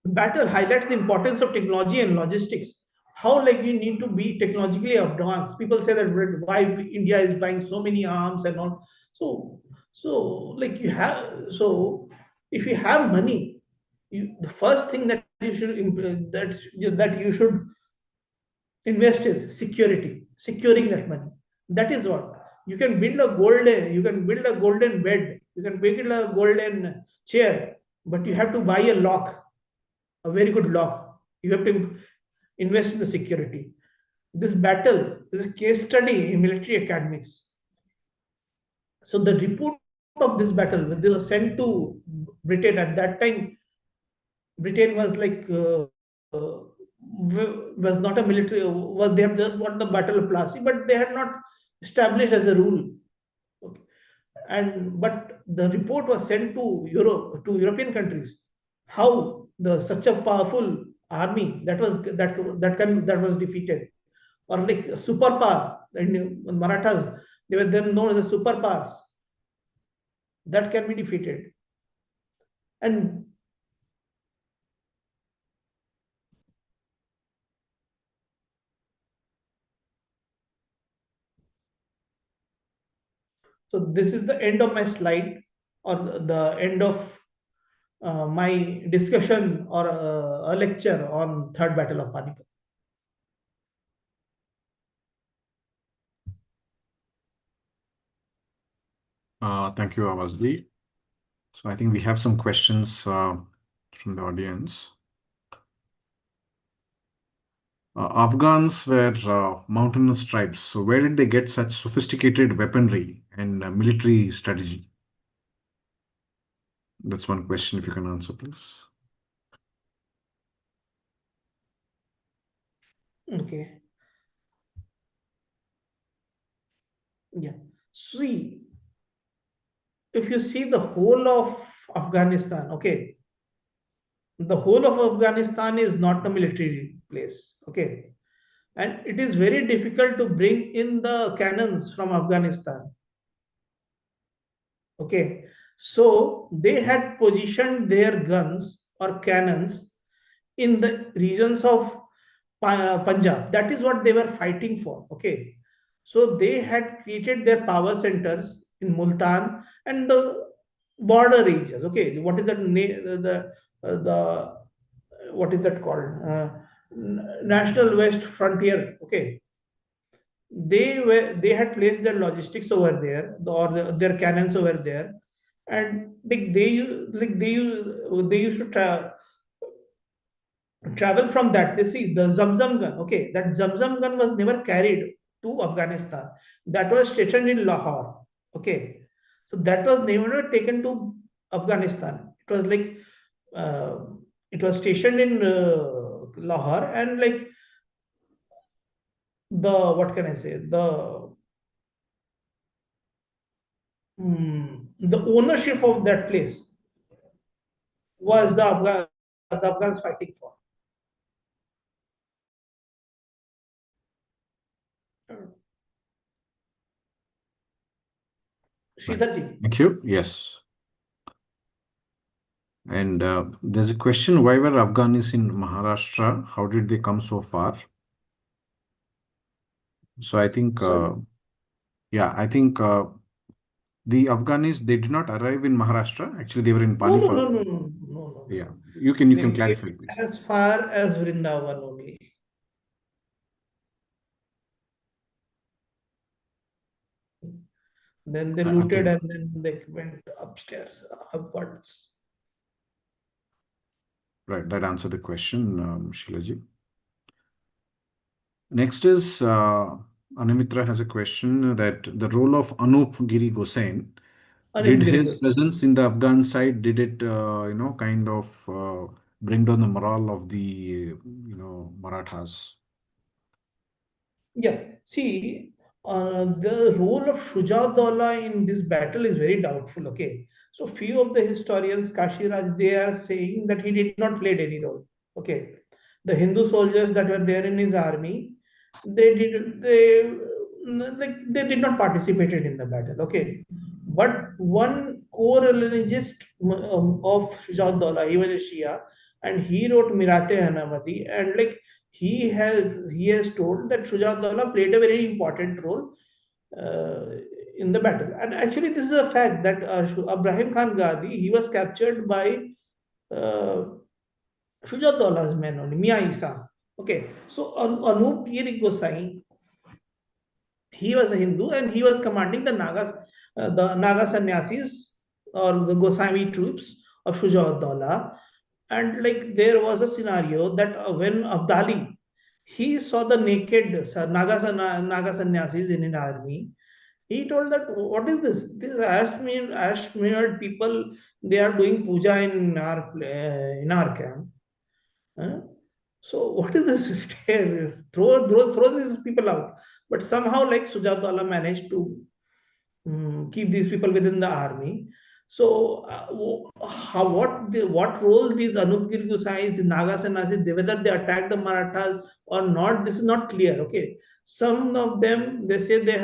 The battle highlights the importance of technology and logistics. How, like, we need to be technologically advanced. People say that why India is buying so many arms and all. So like you have, so if you have money, the first thing that you should that you should invest is security, securing that money. That is what you can build a golden bed, you can build a golden chair, but you have to buy a lock, a very good lock. You have to invest in the security. This battle is a case study in military academics. So the report of this battle, when they were sent to Britain at that time, Britain was like was not a military. Was they have just won the Battle of Plassey, but they had not established as a rule. Okay. And but the report was sent to Europe, to European countries. How the such a powerful army that was defeated, or like superpower in Marathas, they were then known as the superpowers that can be defeated. And so this is the end of my slide, or the end of my discussion, or a lecture on Third Battle of Panipat. Thank you, Avasji. So I think we have some questions from the audience. Afghans were mountainous tribes. So where did they get such sophisticated weaponry and military strategy? That's one question, if you can answer, please. Okay. Yeah. See, if you see the whole of Afghanistan, okay, the whole of Afghanistan is not a military place, okay, and it is very difficult to bring in the cannons from Afghanistan, okay. So they had positioned their guns or cannons in the regions of Punjab. That is what they were fighting for. Okay, so they had created their power centers in Multan and the border regions. Okay, what is the what is that called? National West Frontier. Okay, they had placed their logistics over there, or their cannons over there, and they used to travel from that. They see the Zamzam gun. Okay, that Zamzam gun was never carried to Afghanistan. That was stationed in Lahore. Okay, so that was never taken to Afghanistan. It was like uh, it was stationed in Lahore, and like the, what can I say, the ownership of that place was the Afghans fighting for. Right. Sridharji. Thank you. Yes. And there's a question, why were Afghans in Maharashtra? How did they come so far? So I think, Sorry. yeah, I think the Afghans, they did not arrive in Maharashtra. Actually, they were in No, no, Panipat. no, no, no, no, no, Yeah, no. you can They came clarify, please. as far as Vrindavan only. Then they I looted think, and then they went upstairs, upwards. right, that answered the question, Shilaji. Next is Anamitra has a question that the role of Anup Giri Gosain, did Anil his Girigos. presence in the Afghan side, did it, kind of bring down the morale of the, Marathas? Yeah, see, the role of Shuja in this battle is very doubtful. Okay, so few of the historians, Kashiraj, they are saying that he did not play any role. Okay, the Hindu soldiers that were there in his army, they did not participated in the battle. Okay, but one co-religionist of Shuja, he was a Shia, and he wrote Mirate Hanamadi, and like he has told that Shujatullah played a very important role uh, in the battle. And actually, this is a fact that Ibrahim Khan Gadi, he was captured by uh, Shujatullah's men only, Mia Isa. Okay, so Anup Giri Gosai, he was a Hindu and he was commanding the Naga sannyasis or the Goswami troops of Shujatullah. And like there was a scenario that when Abdali, he saw the naked Naga sannyasis in an army. He told that, what is this? These ash smeared people, they are doing puja in our camp. Huh? So what is this? Throw these people out. But somehow, like Sujatullah managed to keep these people within the army. So, what role these Anupgir Gosais, the Nagas and Nasis, whether they attacked the Marathas or not, this is not clear. Okay, some of them they say they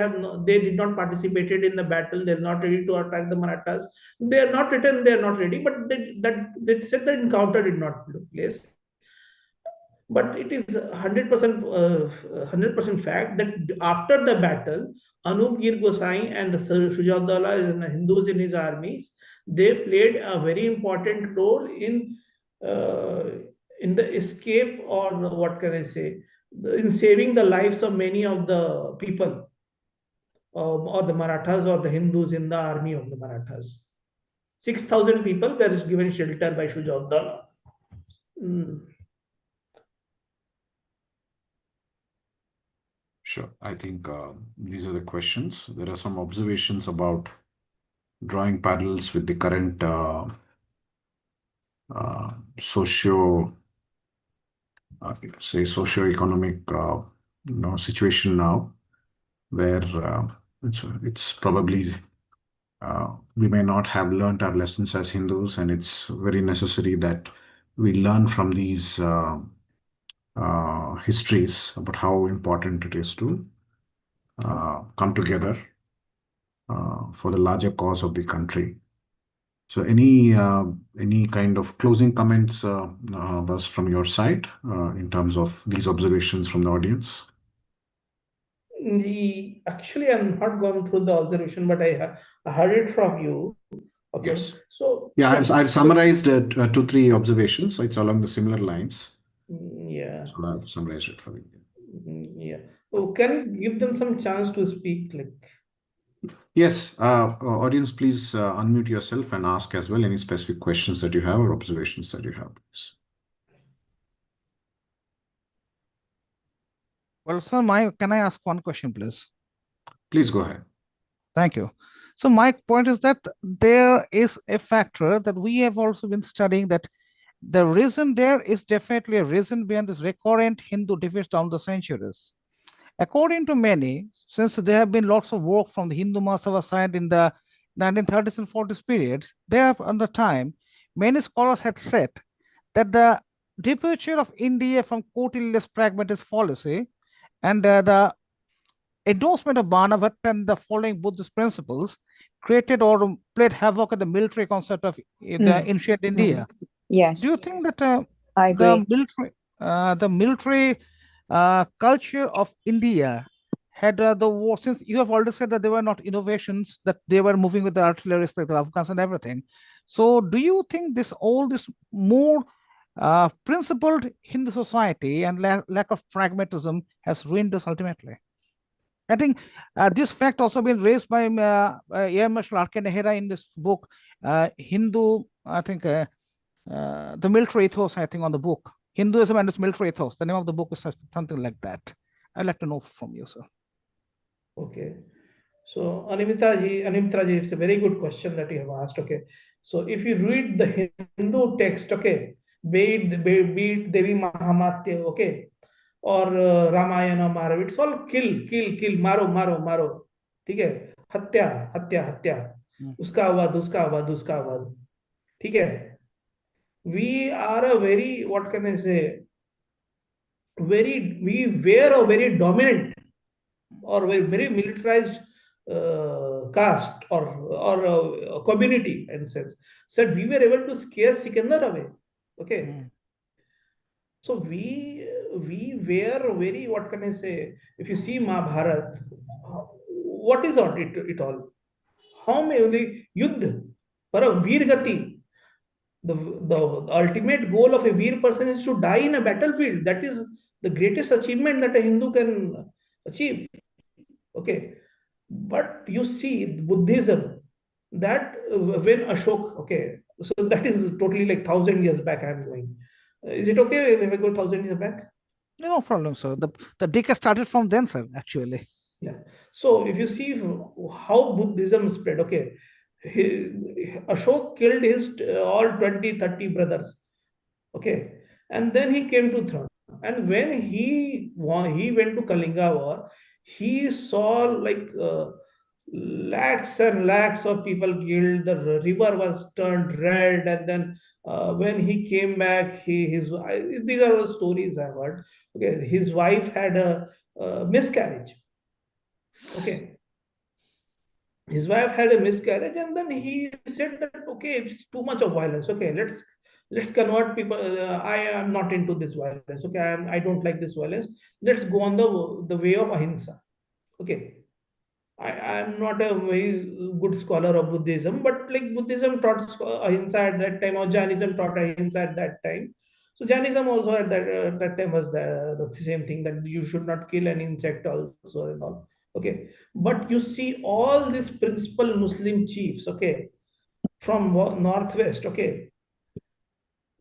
did not participated in the battle. They're not ready to attack the Marathas. They are not written. They are not ready. But they said the encounter did not took place. But it is 100% fact that after the battle, Anup Gir Gosai and the Shujatullah and the Hindus in his armies, they played a very important role uh, in the escape, or what can I say, in saving the lives of many of the people, or the Marathas or the Hindus in the army of the Marathas. 6,000 people were given shelter by Shujatullah. Mm. Sure. I think these are the questions. There are some observations about drawing parallels with the current socio, say, socio-economic, situation now, where it's probably we may not have learned our lessons as Hindus, and it's very necessary that we learn from these histories about how important it is to come together for the larger cause of the country. So, any kind of closing comments was from your side in terms of these observations from the audience? Actually, I'm not gone through the observation, but I heard it from you. Okay, Yes. so Yeah, yeah, I've so summarized two, three observations. It's along the similar lines. yeah, So I've summarized it for you. yeah. Oh, can you give them some chance to speak? Like, Yes, audience, please unmute yourself and ask as well any specific questions that you have or observations that you have, please. Well, sir, can I ask one question, please? Please go ahead. Thank you. So my point is that there is a factor that we have also been studying, that the reason there is definitely a reason behind this recurrent Hindu defeats down the centuries. According to many, since there have been lots of work from the Hindu Mahasabha side in the 1930s and 40s periods, there on the time, many scholars had said that the departure of India from Kautilya's pragmatist policy and the endorsement of Banavat and the following Buddhist principles created or played havoc in the military concept of the ancient India. Do Yes, you think that I agree. the military culture of India had the war? Since you have already said that they were not innovations, that they were moving with the artillery, like the Afghans and everything. So, do you think this more principled Hindu society and lack of pragmatism has ruined us ultimately? I think this fact also been raised by Air Marshal R.K. Nehra in this book, Hindu, I think, the military ethos, I think, on the book. Hinduism and its military ethos. The name of the book is something like that. I'd like to know from you, sir. Okay. So, Animita ji, it's a very good question that you have asked. Okay. So, if you read the Hindu text, okay, be it Devi Mahamatya, okay, or Ramayana, Mahabharata, it's all kill, maro. ठीक है, हत्या, उसका वध, ठीक है. We are a very, what can I say, we were a very dominant or very militarized caste or community in sense. So we were able to scare Sikandar away. Okay. So we were very, what can I say, if you see Mahabharata, what is it all? How many Yuddha, for a Veer Gati, the ultimate goal of a Veer person is to die in a battlefield. That is the greatest achievement that a Hindu can achieve. Okay. But you see Buddhism, that when Ashok, okay, so that is totally like 1,000 years back I'm going. Is it okay if I go 1,000 years back? No problem, sir. The decade started from then, sir, actually. Yeah. So if you see how Buddhism spread, okay, Ashok killed his all 20, 30 brothers. Okay. And then he came to throne. And when he went to Kalinga war, he saw like lakhs and lakhs of people killed. The river was turned red, and then when he came back, these are the stories I've heard. Okay, his wife had a miscarriage. Okay, his wife had a miscarriage, and then he said that okay, it's too much of violence. Okay, let's convert people. I am not into this violence. Okay, I don't like this violence. Let's go on the way of ahimsa. Okay, I am not a very good scholar of Buddhism, but like Buddhism taught ahimsa at that time, or Jainism taught ahimsa at that time. So Jainism also at that time was the same thing, that you should not kill an insect also and all. Okay, but you see all these principal Muslim chiefs, okay, from northwest, okay,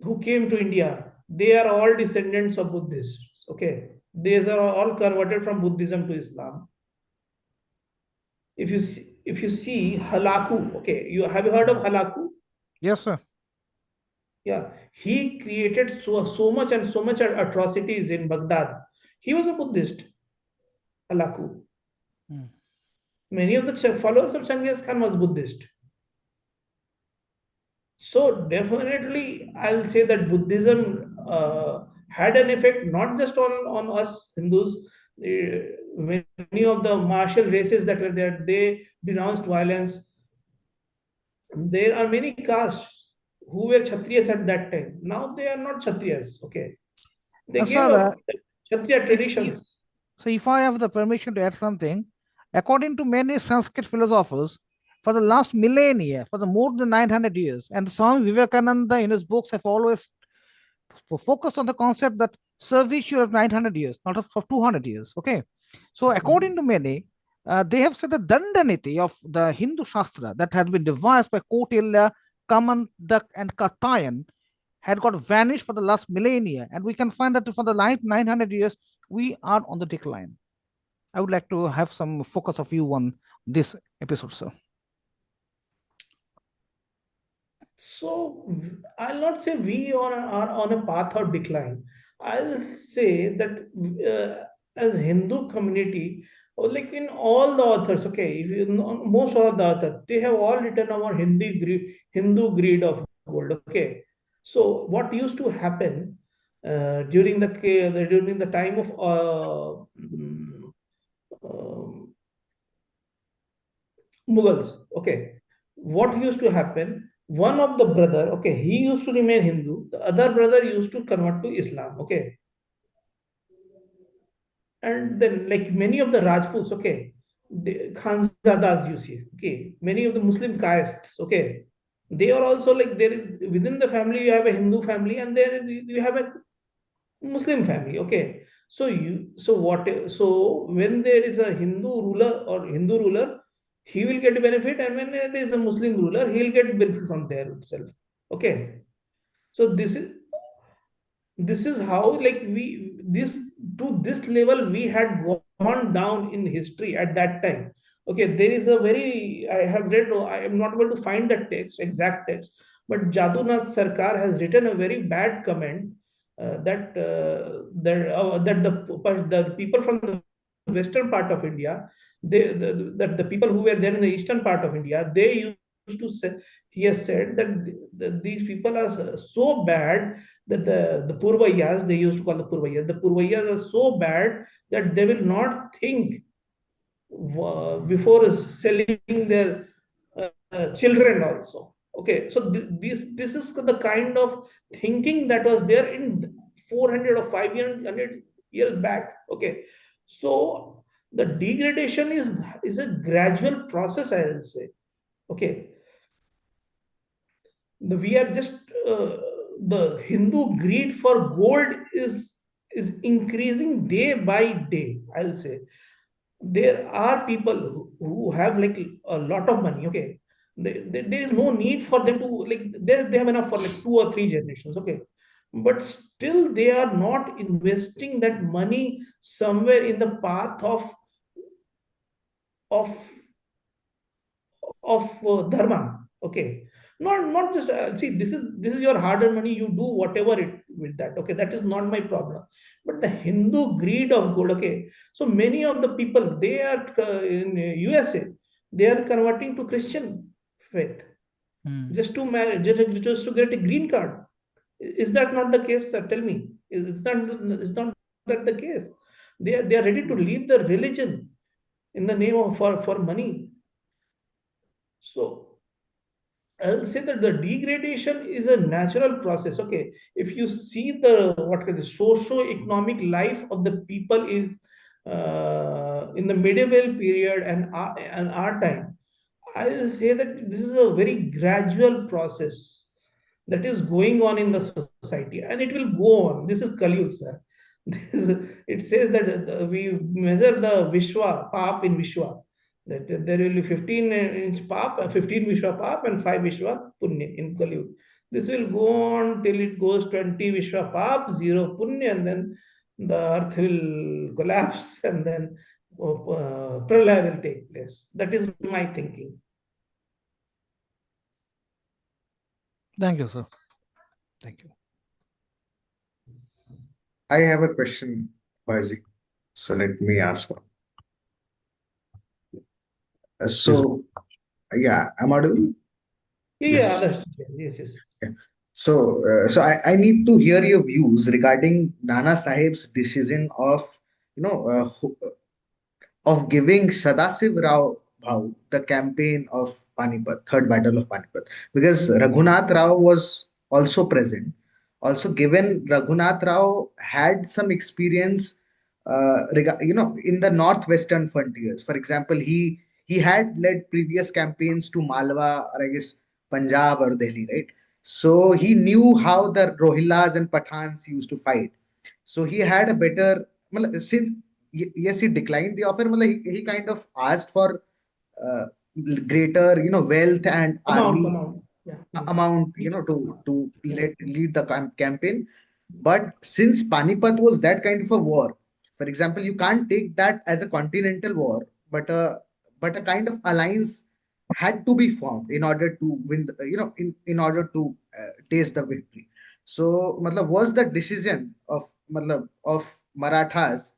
who came to India, they are all descendants of Buddhists. Okay, these are all converted from Buddhism to Islam. If you see Halaku, okay, you have you heard of Halaku? Yes, sir. Yeah, he created so much atrocities in Baghdad. He was a Buddhist, Halaku. Many of the followers of Genghis Khan was Buddhist. So definitely, I'll say that Buddhism had an effect not just on us Hindus. Many of the martial races that were there, they denounced violence. There are many castes who were Kshatriyas at that time. Now they are not Kshatriyas. Okay, they gave Sir, up Kshatriya if, traditions. so if I have the permission to add something, according to many Sanskrit philosophers, for the last millennia, for the more than 900 years, and Swami Vivekananda in his books have always focused on the concept that service should have 900 years, not for 200 years. Okay. So, according to many, they have said the Dandaniti of the Hindu Shastra that had been devised by Kautilya, Kamandak, and Katayan had got vanished for the last millennia. And we can find that for the last 900 years, we are on the decline. I would like to have some focus of you on this episode, sir. So I'll not say we are on a path of decline. I'll say that as Hindu community, or like in all the authors, okay, if you know, most of the authors, they have all written about Hindu greed of gold. Okay, so what used to happen during the time of um, Mughals. Okay, what used to happen? One of the brother, okay, he used to remain Hindu. The other brother used to convert to Islam. Okay, and then like many of the Rajputs, okay, the Khanzadas you see, okay, many of the Muslim castes, okay, they are also like there is within the family you have a Hindu family and there you have a Muslim family, okay. So when there is a Hindu ruler, he will get benefit, and when there is a Muslim ruler, he will get benefit from there itself. Okay. So this is how like we this to this level we had gone down in history at that time. Okay, there is a very I have read, I am not able to find the text, exact text, but Jadunath Sarkar has written a very bad comment that the people from the western part of India, that the people who were there in the eastern part of India, they used to say, he has said that these people are so bad that the Purvayas, they used to call the Purvayas are so bad that they will not think before selling their children also. Okay, so this is the kind of thinking that was there in 400 or 500 years back. Okay, so the degradation is a gradual process, I will say. Okay, we are just uh, the Hindu greed for gold is increasing day by day. I'll say there are people who have like a lot of money. Okay, there is no need for them to like they have enough for like 2 or 3 generations. Okay, but still they are not investing that money somewhere in the path of dharma. Okay, not just see, this is your hard-earned money. You do whatever it with that. Okay, that is not my problem. But the Hindu greed of gold. Okay, so many of the people, they are in USA, they are converting to Christian faith Hmm. just to marry, just to get a green card. Is that not the case, sir? Tell me, is not that the case? They are ready to leave the religion in the name of for money. So I'll say that the degradation is a natural process. Okay, if you see the what kind of socio-economic life of the people in the medieval period and our time, I will say that this is a very gradual process that is going on in the society, and it will go on. This is Kali Yuga, sir. It says that we measure the Vishwa, Pap in Vishwa, that there will be 15-inch Pap, 15 Vishwa Pap, and 5 Vishwa Punya in Kali Yuga. This will go on till it goes 20 Vishwa Pap, 0 Punya, and then the earth will collapse, and then Pralaya will take place. That is my thinking. Thank you, sir. Thank you. I have a question, Baji. So let me ask one. Yes. Yeah, I'm audible. Yeah, Yes. understood. Yes, yes. Yeah. So I need to hear your views regarding Nana Sahib's decision of, you know, of giving Sadasiv Rao Bhau the campaign of Panipat, Third Battle of Panipat, because Raghunath Rao was also present. Also, given Raghunath Rao had some experience, in the northwestern frontiers. For example, he had led previous campaigns to Malwa, or I guess Punjab or Delhi, right? So he knew how the Rohillas and Pathans used to fight. So he had a better, since yes, he declined the offer. He kind of asked for uh, greater, wealth and army Amount. Yeah. amount, to lead the campaign. But since Panipat was that kind of a war, for example, you can't take that as a continental war, but a kind of alliance had to be formed in order to win, in order to taste the victory. So, was the decision of Marathas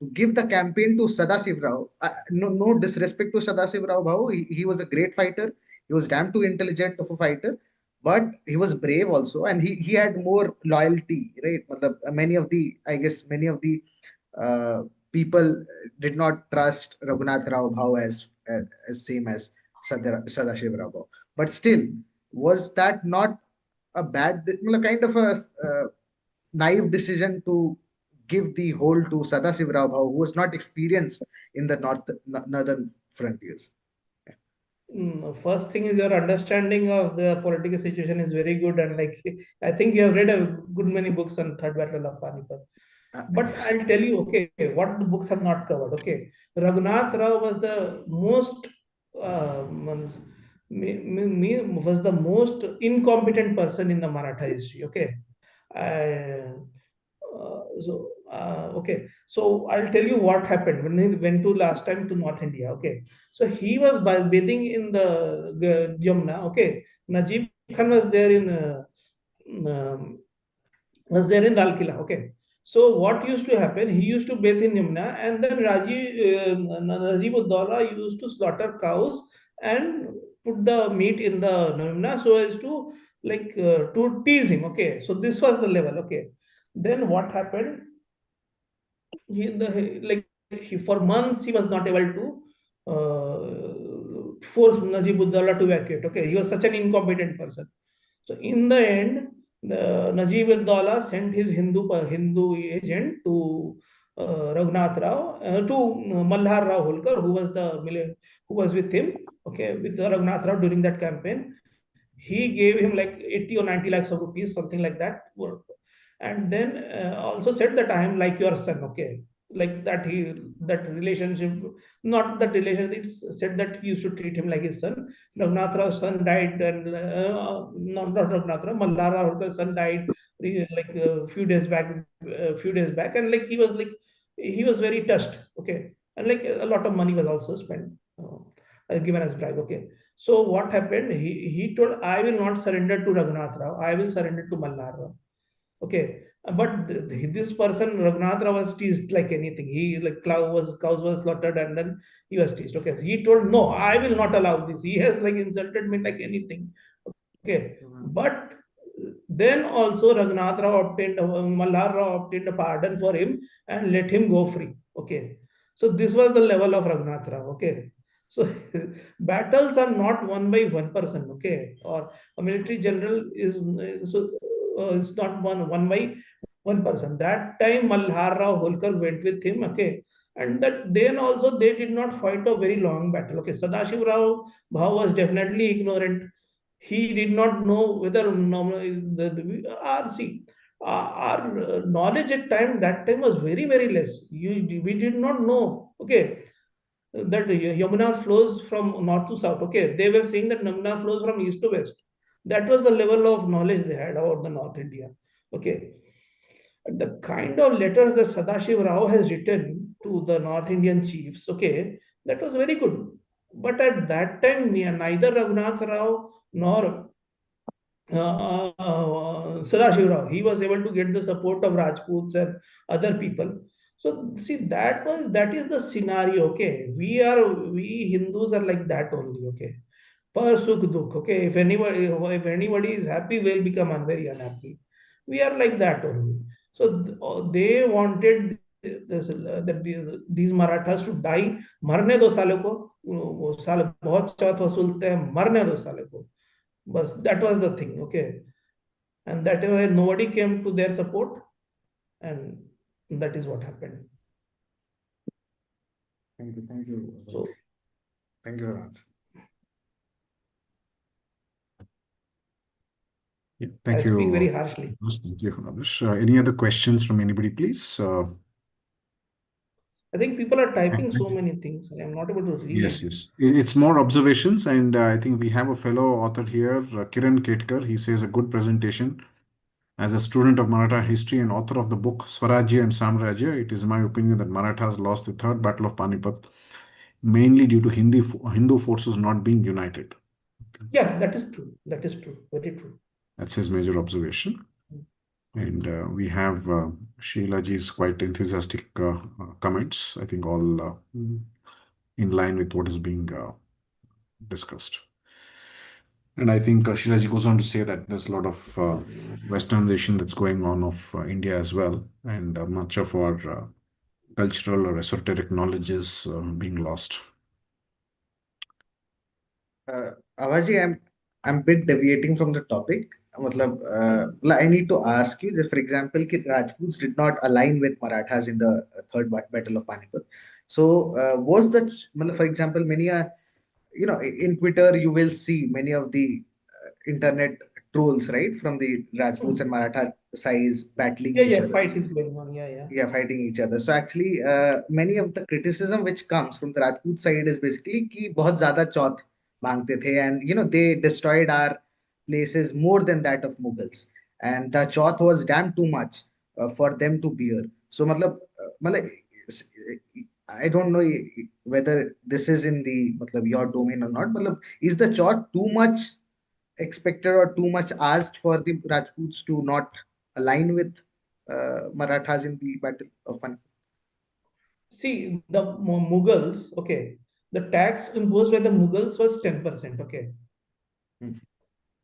to give the campaign to Sadasiv Rao. No disrespect to Sadasiv Rao Bhau. He was a great fighter. He was damn too intelligent of a fighter, but he was brave also, and he had more loyalty, right? Many of the, I guess, many of the uh, people did not trust Raghunath Rao Bhau as same as Sadashiv Rao Bhau. But still, was that not a kind of a naive decision to give the whole to Sadasiv Rao Bhau, who was not experienced in the northern frontiers? First thing is your understanding of the political situation is very good, and like I think you have read a good many books on Third Battle of Panipat. But Yeah. I'll tell you, okay, what the books have not covered. Okay, Raghunath Rao was the most was the most incompetent person in the Maratha history. Okay, okay, so I'll tell you what happened when he went to last time to North India. Okay, so he was bathing in the Yamuna. Okay, Najib Khan was there in Lal Killa. Okay, so what used to happen? He used to bathe in Yamuna, and then Najib-ud-Dawla used to slaughter cows and put the meat in the Yamuna so as to to tease him. Okay, so this was the level. Okay, then what happened? For months he was not able to force Najib-ud-Dawla to evacuate. Okay, he was such an incompetent person. So in the end, Najib-ud-Dawla sent his Hindu agent to Raghunath Rao to Malhar Rao Holkar, who was with him. Okay, with Raghunath Rao during that campaign. He gave him like 80 or 90 lakhs of rupees, something like that, and then also said that I am like your son. Okay, like that that relationship, not that relationship. It's said that he used to treat him like his son. Raghunath Rao's son died, and not Raghunath Rao, Mallara Holkar's son died like a few days back, and like he was very touched. Okay, and like a lot of money was also spent, given as bribe. Okay, so what happened? He told, I will not surrender to Raghunath Rao. I will surrender to Mallar Rao. Okay, but this person Raghunath Rao was teased like anything. He like cows was slaughtered, and then he was teased. Okay, so he told, no, I will not allow this. He has like insulted me like anything. Okay, but then also Raghunath Rao obtained Malhar Rao obtained a pardon for him and let him go free. Okay, so this was the level of Raghunath Rao. Okay, so battles are not won by one person. Okay, or a military general is so it's not one by one person. That time Malhar Rao Holkar went with him. Okay, and that then also they did not fight a very long battle. Okay, Sadashiv Rao Bhau was definitely ignorant. He did not know whether our see our knowledge at that time was very less. We did not know. Okay, that Yamuna flows from north to south. Okay, they were saying that Yamuna flows from east to west. That was the level of knowledge they had about the North India. Okay, the kind of letters that Sadashiv Rao has written to the North Indian chiefs, okay, that was very good. But at that time, neither Raghunath Rao nor Sadashiv Rao, he was able to get the support of Rajputs and other people. So see, that is the scenario. Okay, we Hindus are like that only. Okay, per sukh dukh. Okay, if anybody is happy, we'll become very unhappy. We are like that only. So they wanted these Marathas to die. मरने दो साले को, वो साले बहुत चौथ वसूलते हैं, मरने दो साले को. But that was the thing. Okay, and that is why nobody came to their support, and that is what happened. Thank you. So Thank you very much. Yeah, thank I speak you. very harshly. Thank you, Abhas. Any other questions from anybody, please? I think people are typing so many things. I am not able to read Yes, it. yes. It's more observations, and I think we have a fellow author here, Kiran Ketkar. He says a good presentation. As a student of Maratha history and author of the book Swarajya and Samrajya, it is my opinion that Marathas lost the Third Battle of Panipat mainly due to Hindu forces not being united. Yeah, that is true. That is true. Very true. That's his major observation. And we have Sheila ji's quite enthusiastic comments. I think all in line with what is being discussed. And I think Sheila ji goes on to say that there's a lot of westernization that's going on of India as well, and much of our cultural or esoteric knowledge is being lost. Avaji, I'm bit deviating from the topic. मतलब, I need to ask you that, for example, कि Rajputs did not align with Marathas in the third battle of Panipat. So, was the, मतलब, for example, many in Twitter you will see many of the internet trolls, right, from the Rajputs and Maratha sides battling Yeah, each yeah, other. fight is going on. Yeah, yeah. Yeah, fighting each other. So actually, many of the criticism which comes from the Rajput side is basically कि बहुत ज़्यादा चौथ मांगते थे, and they destroyed our places more than that of Mughals, and the chauth was damn too much for them to bear. So मतलब I don't know whether this is in the मतलब your domain or not. मतलब, is the chauth too much expected or too much asked for the Rajputs to not align with Marathas in the Battle of Panipat? See, the Mughals, okay, the tax imposed by the Mughals was 10%, okay, Hmm.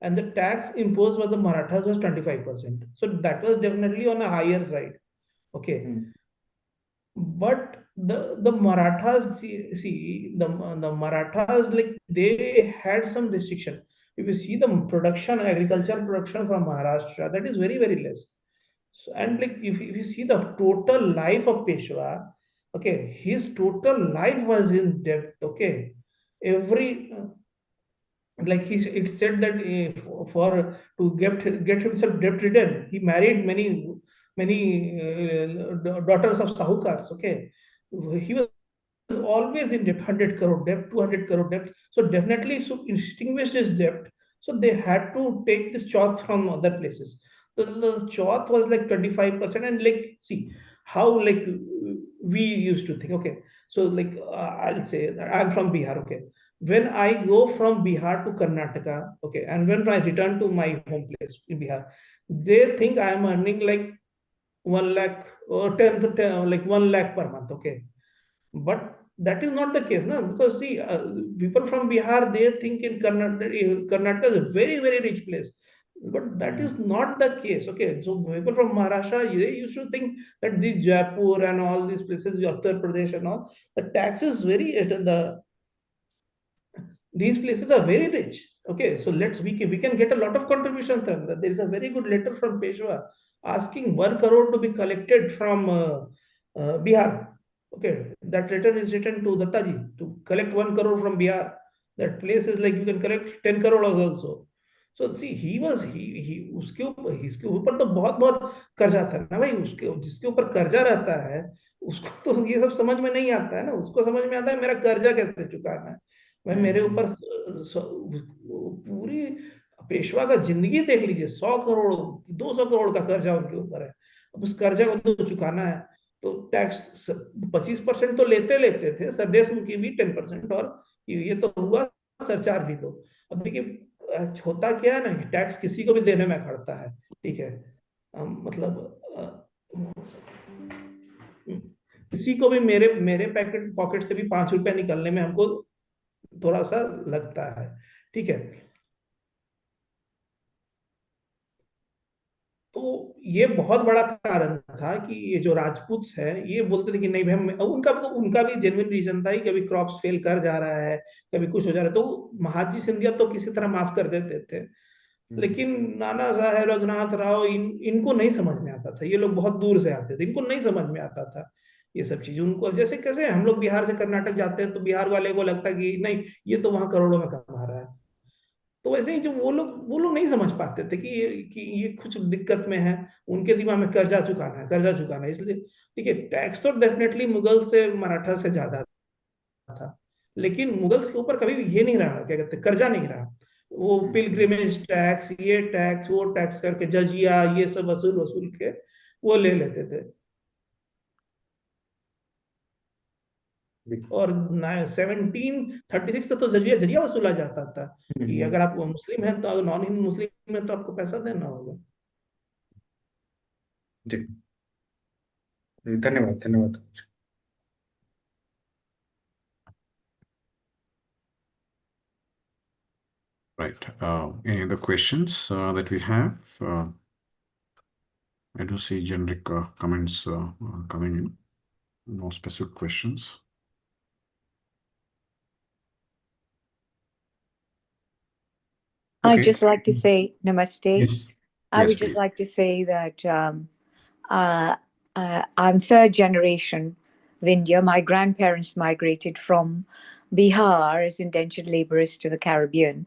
and the tax imposed by the Marathas was 25%. So that was definitely on a higher side, okay. Hmm. But the Marathas, see the Marathas, like they had some restriction. If you see the production, agricultural production from Maharashtra, that is very very less. So, and like if you see the total life of Peshwa, okay, his total life was in debt. Okay, every like it said that for to get himself debt ridden, he married many daughters of sahukars. Okay, he was always in debt, 100 crore debt, 200 crore debt. So definitely to extinguish his debt, so they had to take this chauth from other places. So the chauth was like 25%. And like see how like we used to think. Okay, so like I'll say that I'm from Bihar. Okay, when I go from Bihar to Karnataka, okay, and when I return to my home place in Bihar, they think I am earning like 1 lakh or 10, like 1 lakh per month. Okay, but that is not the case, no? Because see, people from Bihar, they think in Karnataka is a very very rich place, but that is Hmm. not the case. Okay, so people from Maharashtra, they used to think that the Jaipur and all these places, Uttar Pradesh and all, the tax is very the these places are very rich. Okay, so we can get a lot of contributions. There is a very good letter from Peshwa asking 1 crore to be collected from Bihar. Okay, that letter is written to Dattaji to collect 1 crore from Bihar. That place is like you can collect 10 crore also. So see, he इसके ऊपर तो बहुत बहुत कर्जा था ना भाई, उसके जिसके ऊपर कर्जा रहता है उसको तो ये सब समझ में नहीं आता है ना, उसको समझ में आता है मेरा कर्जा कैसे चुकाना है। भाई मेरे ऊपर Hmm. पूरी पेशवा का जिंदगी देख लीजिए, 100 करोड़ 200 करोड़ का कर्जा उनके ऊपर है। अब उस कर्जा को तो चुकाना है, तो टैक्स 25% तो लेते लेते थे सर, देशमुखी भी 10%, और ये तो हुआ सरचार्ज भी दो। अब देखिए होता क्या है ना कि टैक्स किसी को भी देने में खड़ता है, ठीक है। मतलब किसी को भी मेरे मेरे पैकेट पॉकेट से भी 5 रुपया निकलने में हमको थोड़ा सा लगता है, ठीक है। तो ये बहुत बड़ा कारण था कि ये जो राजपूत है ये बोलते थे कि नहीं भाई उनका भी जेन्युइन रीजन था कि कभी क्रॉप्स फेल कर जा रहा है, कभी कुछ हो जा रहा है, तो महाजी सिंधिया तो किसी तरह माफ कर देते थे। Hmm. लेकिन नाना साहेब रघुनाथ राव इनको नहीं समझ में आता था, ये लोग बहुत दूर से आते थे, इनको नहीं समझ में आता था ये सब चीज। उनको जैसे कैसे हम लोग बिहार से कर्नाटक जाते हैं तो बिहार वाले को लगता है कि नहीं ये तो वहां करोड़ों में कमा रहा है। तो वैसे ही जो वो लोग नहीं समझ पाते थे कि ये कुछ दिक्कत में है, उनके दिमाग में कर्जा चुकाना है, कर्जा चुकाना है, इसलिए ठीक है। टैक्स तो डेफिनेटली मुगल से मराठा से ज्यादा था, लेकिन मुगल्स के ऊपर कभी भी ये नहीं रहा, क्या कहते हैं, कर्जा नहीं रहा। वो Hmm. पिलग्रिमेज टैक्स, ये टैक्स वो टैक्स करके जजिया ये सब वसूल वसूल के वो ले लेते थे। Hmm. और 1736 से तो जजिया जजिया वसूला जाता था कि Hmm. अगर आप मुस्लिम हैं तो, अगर नॉन हिंदू मुस्लिम है तो आपको पैसा देना होगा। जी जी, धन्यवाद धन्यवाद। Right. Any other questions that we have? I do see generic comments coming in. No specific questions. I'd Okay. just like to say namaste. Yes. I Yes, would just please. like to say that I'm third generation of India. My grandparents migrated from Bihar as indentured laborers to the Caribbean.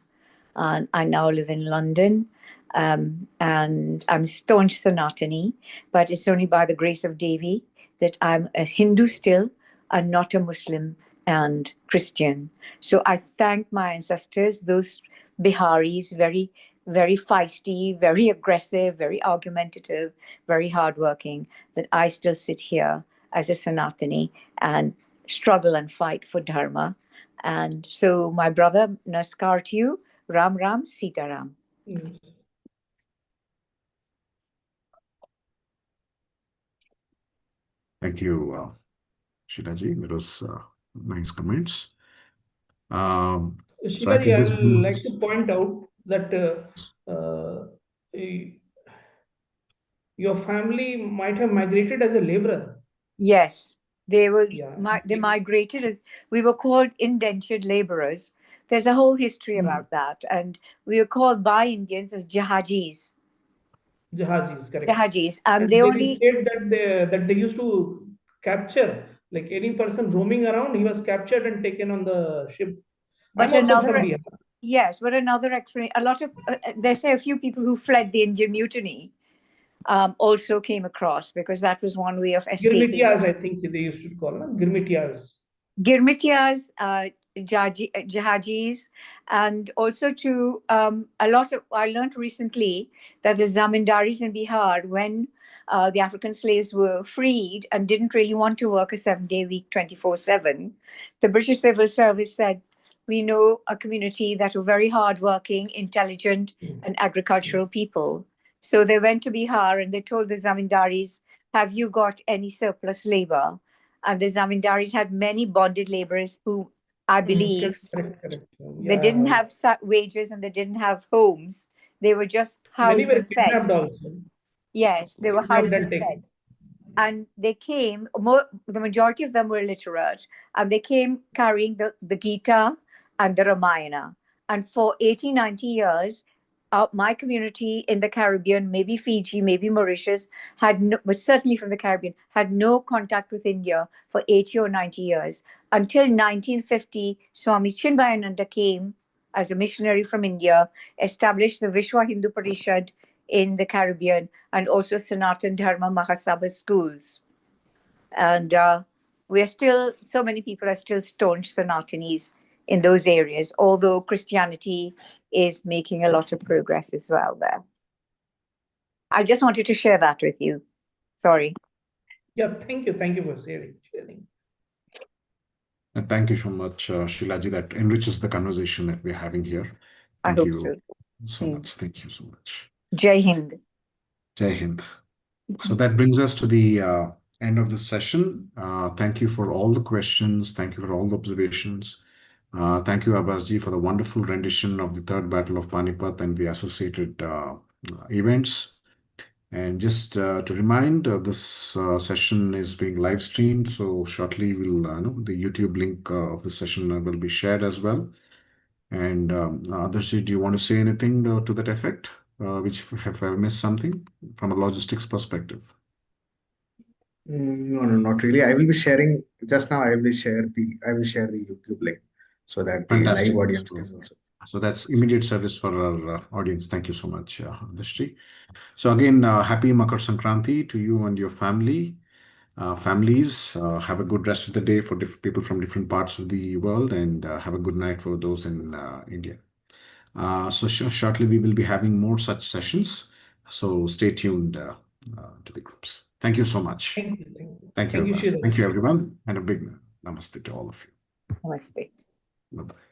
And I now live in London. And I'm staunch Sanatani, but it's only by the grace of Devi that I'm a Hindu still and not a Muslim and Christian. So I thank my ancestors, those Biharis, very, very feisty, very aggressive, very argumentative, very hardworking, that I still sit here as a Sanatani and struggle and fight for Dharma. And so, my brother, Namaskar to you. Ram Ram, Sita Ram. Yes. Thank you, Shilaji. That was nice comments. So I Shivaji, think I this will like brings to point out that your family might have migrated as a laborer. Yes, they were. Yeah. They migrated as we were called indentured laborers. There's a whole history about that, and we were called by Indians as Jahajis. Jahajis, correct. Jahajis, and And they they only said that they used to capture, like any person roaming around, he was captured and taken on the ship. But I'm also from another Bihar. yes, but another explanation. A lot of they say a few people who fled the Indian mutiny also came across because that was one way of escaping. Girmitias, I think they used to call them. Girmitias. Girmitias, Jahajis, and also to a lot of. I learned recently that the Zamindaris in Bihar, when the African slaves were freed and didn't really want to work a 7-day week, 24/7, the British Civil Service said, "We know a community that are very hardworking, intelligent, and agricultural people." So they went to Bihar and they told the Zamindaris, "Have you got any surplus labor?" And the Zamindaris had many bonded laborers who, I believe, Correct. they didn't Yeah. have wages and they didn't have homes. They were just Many housed were and fed. kidnapped also. Yes, they were Kidnapped housed and and taken. fed. And they came, the majority of them were literate, and they came carrying the Gita and the Ramayana. And for 80, 90 years, my community in the Caribbean, maybe Fiji, maybe Mauritius, but certainly from the Caribbean, had no contact with India for 80 or 90 years. Until 1950, Swami Chinmayananda came as a missionary from India, established the Vishwa Hindu Parishad in the Caribbean, and also Sanatan Dharma Mahasabha schools. And we're still, so many people are still staunch Sanatanis in those areas, although Christianity is making a lot of progress as well there. I just wanted to share that with you. Sorry. Yeah, thank you. Thank you for sharing. and thank you so much, Shilaji. That enriches the conversation that we're having here. I Thank hope you so. much. Thank you so much. Jai Hind. Jai Hind. So that brings us to the end of this session. Thank you for all the questions. Thank you for all the observations. Thank you, Abhasji, for the wonderful rendition of the Third Battle of Panipat and the associated events. And just to remind, this session is being live streamed. So shortly, the YouTube link of the session will be shared as well. And Adarshi, do you want to say anything to that effect? Which have I missed something from a logistics perspective? No, not really. I will be sharing just now. I will share the YouTube link so that the live Fantastic. audience can also. So that's immediate service for our audience. Thank you so much, Adarshi. So again, happy Makar Sankranti to you and your families. Have a good rest of the day for people from different parts of the world, and have a good night for those in India. So shortly we will be having more such sessions. So stay tuned to the groups. Thank you so much. Thank you. Thank you, Thank you, Abbas. Shiva. Thank you, everyone, and a big namaste to all of you. Namaste. Bye-bye.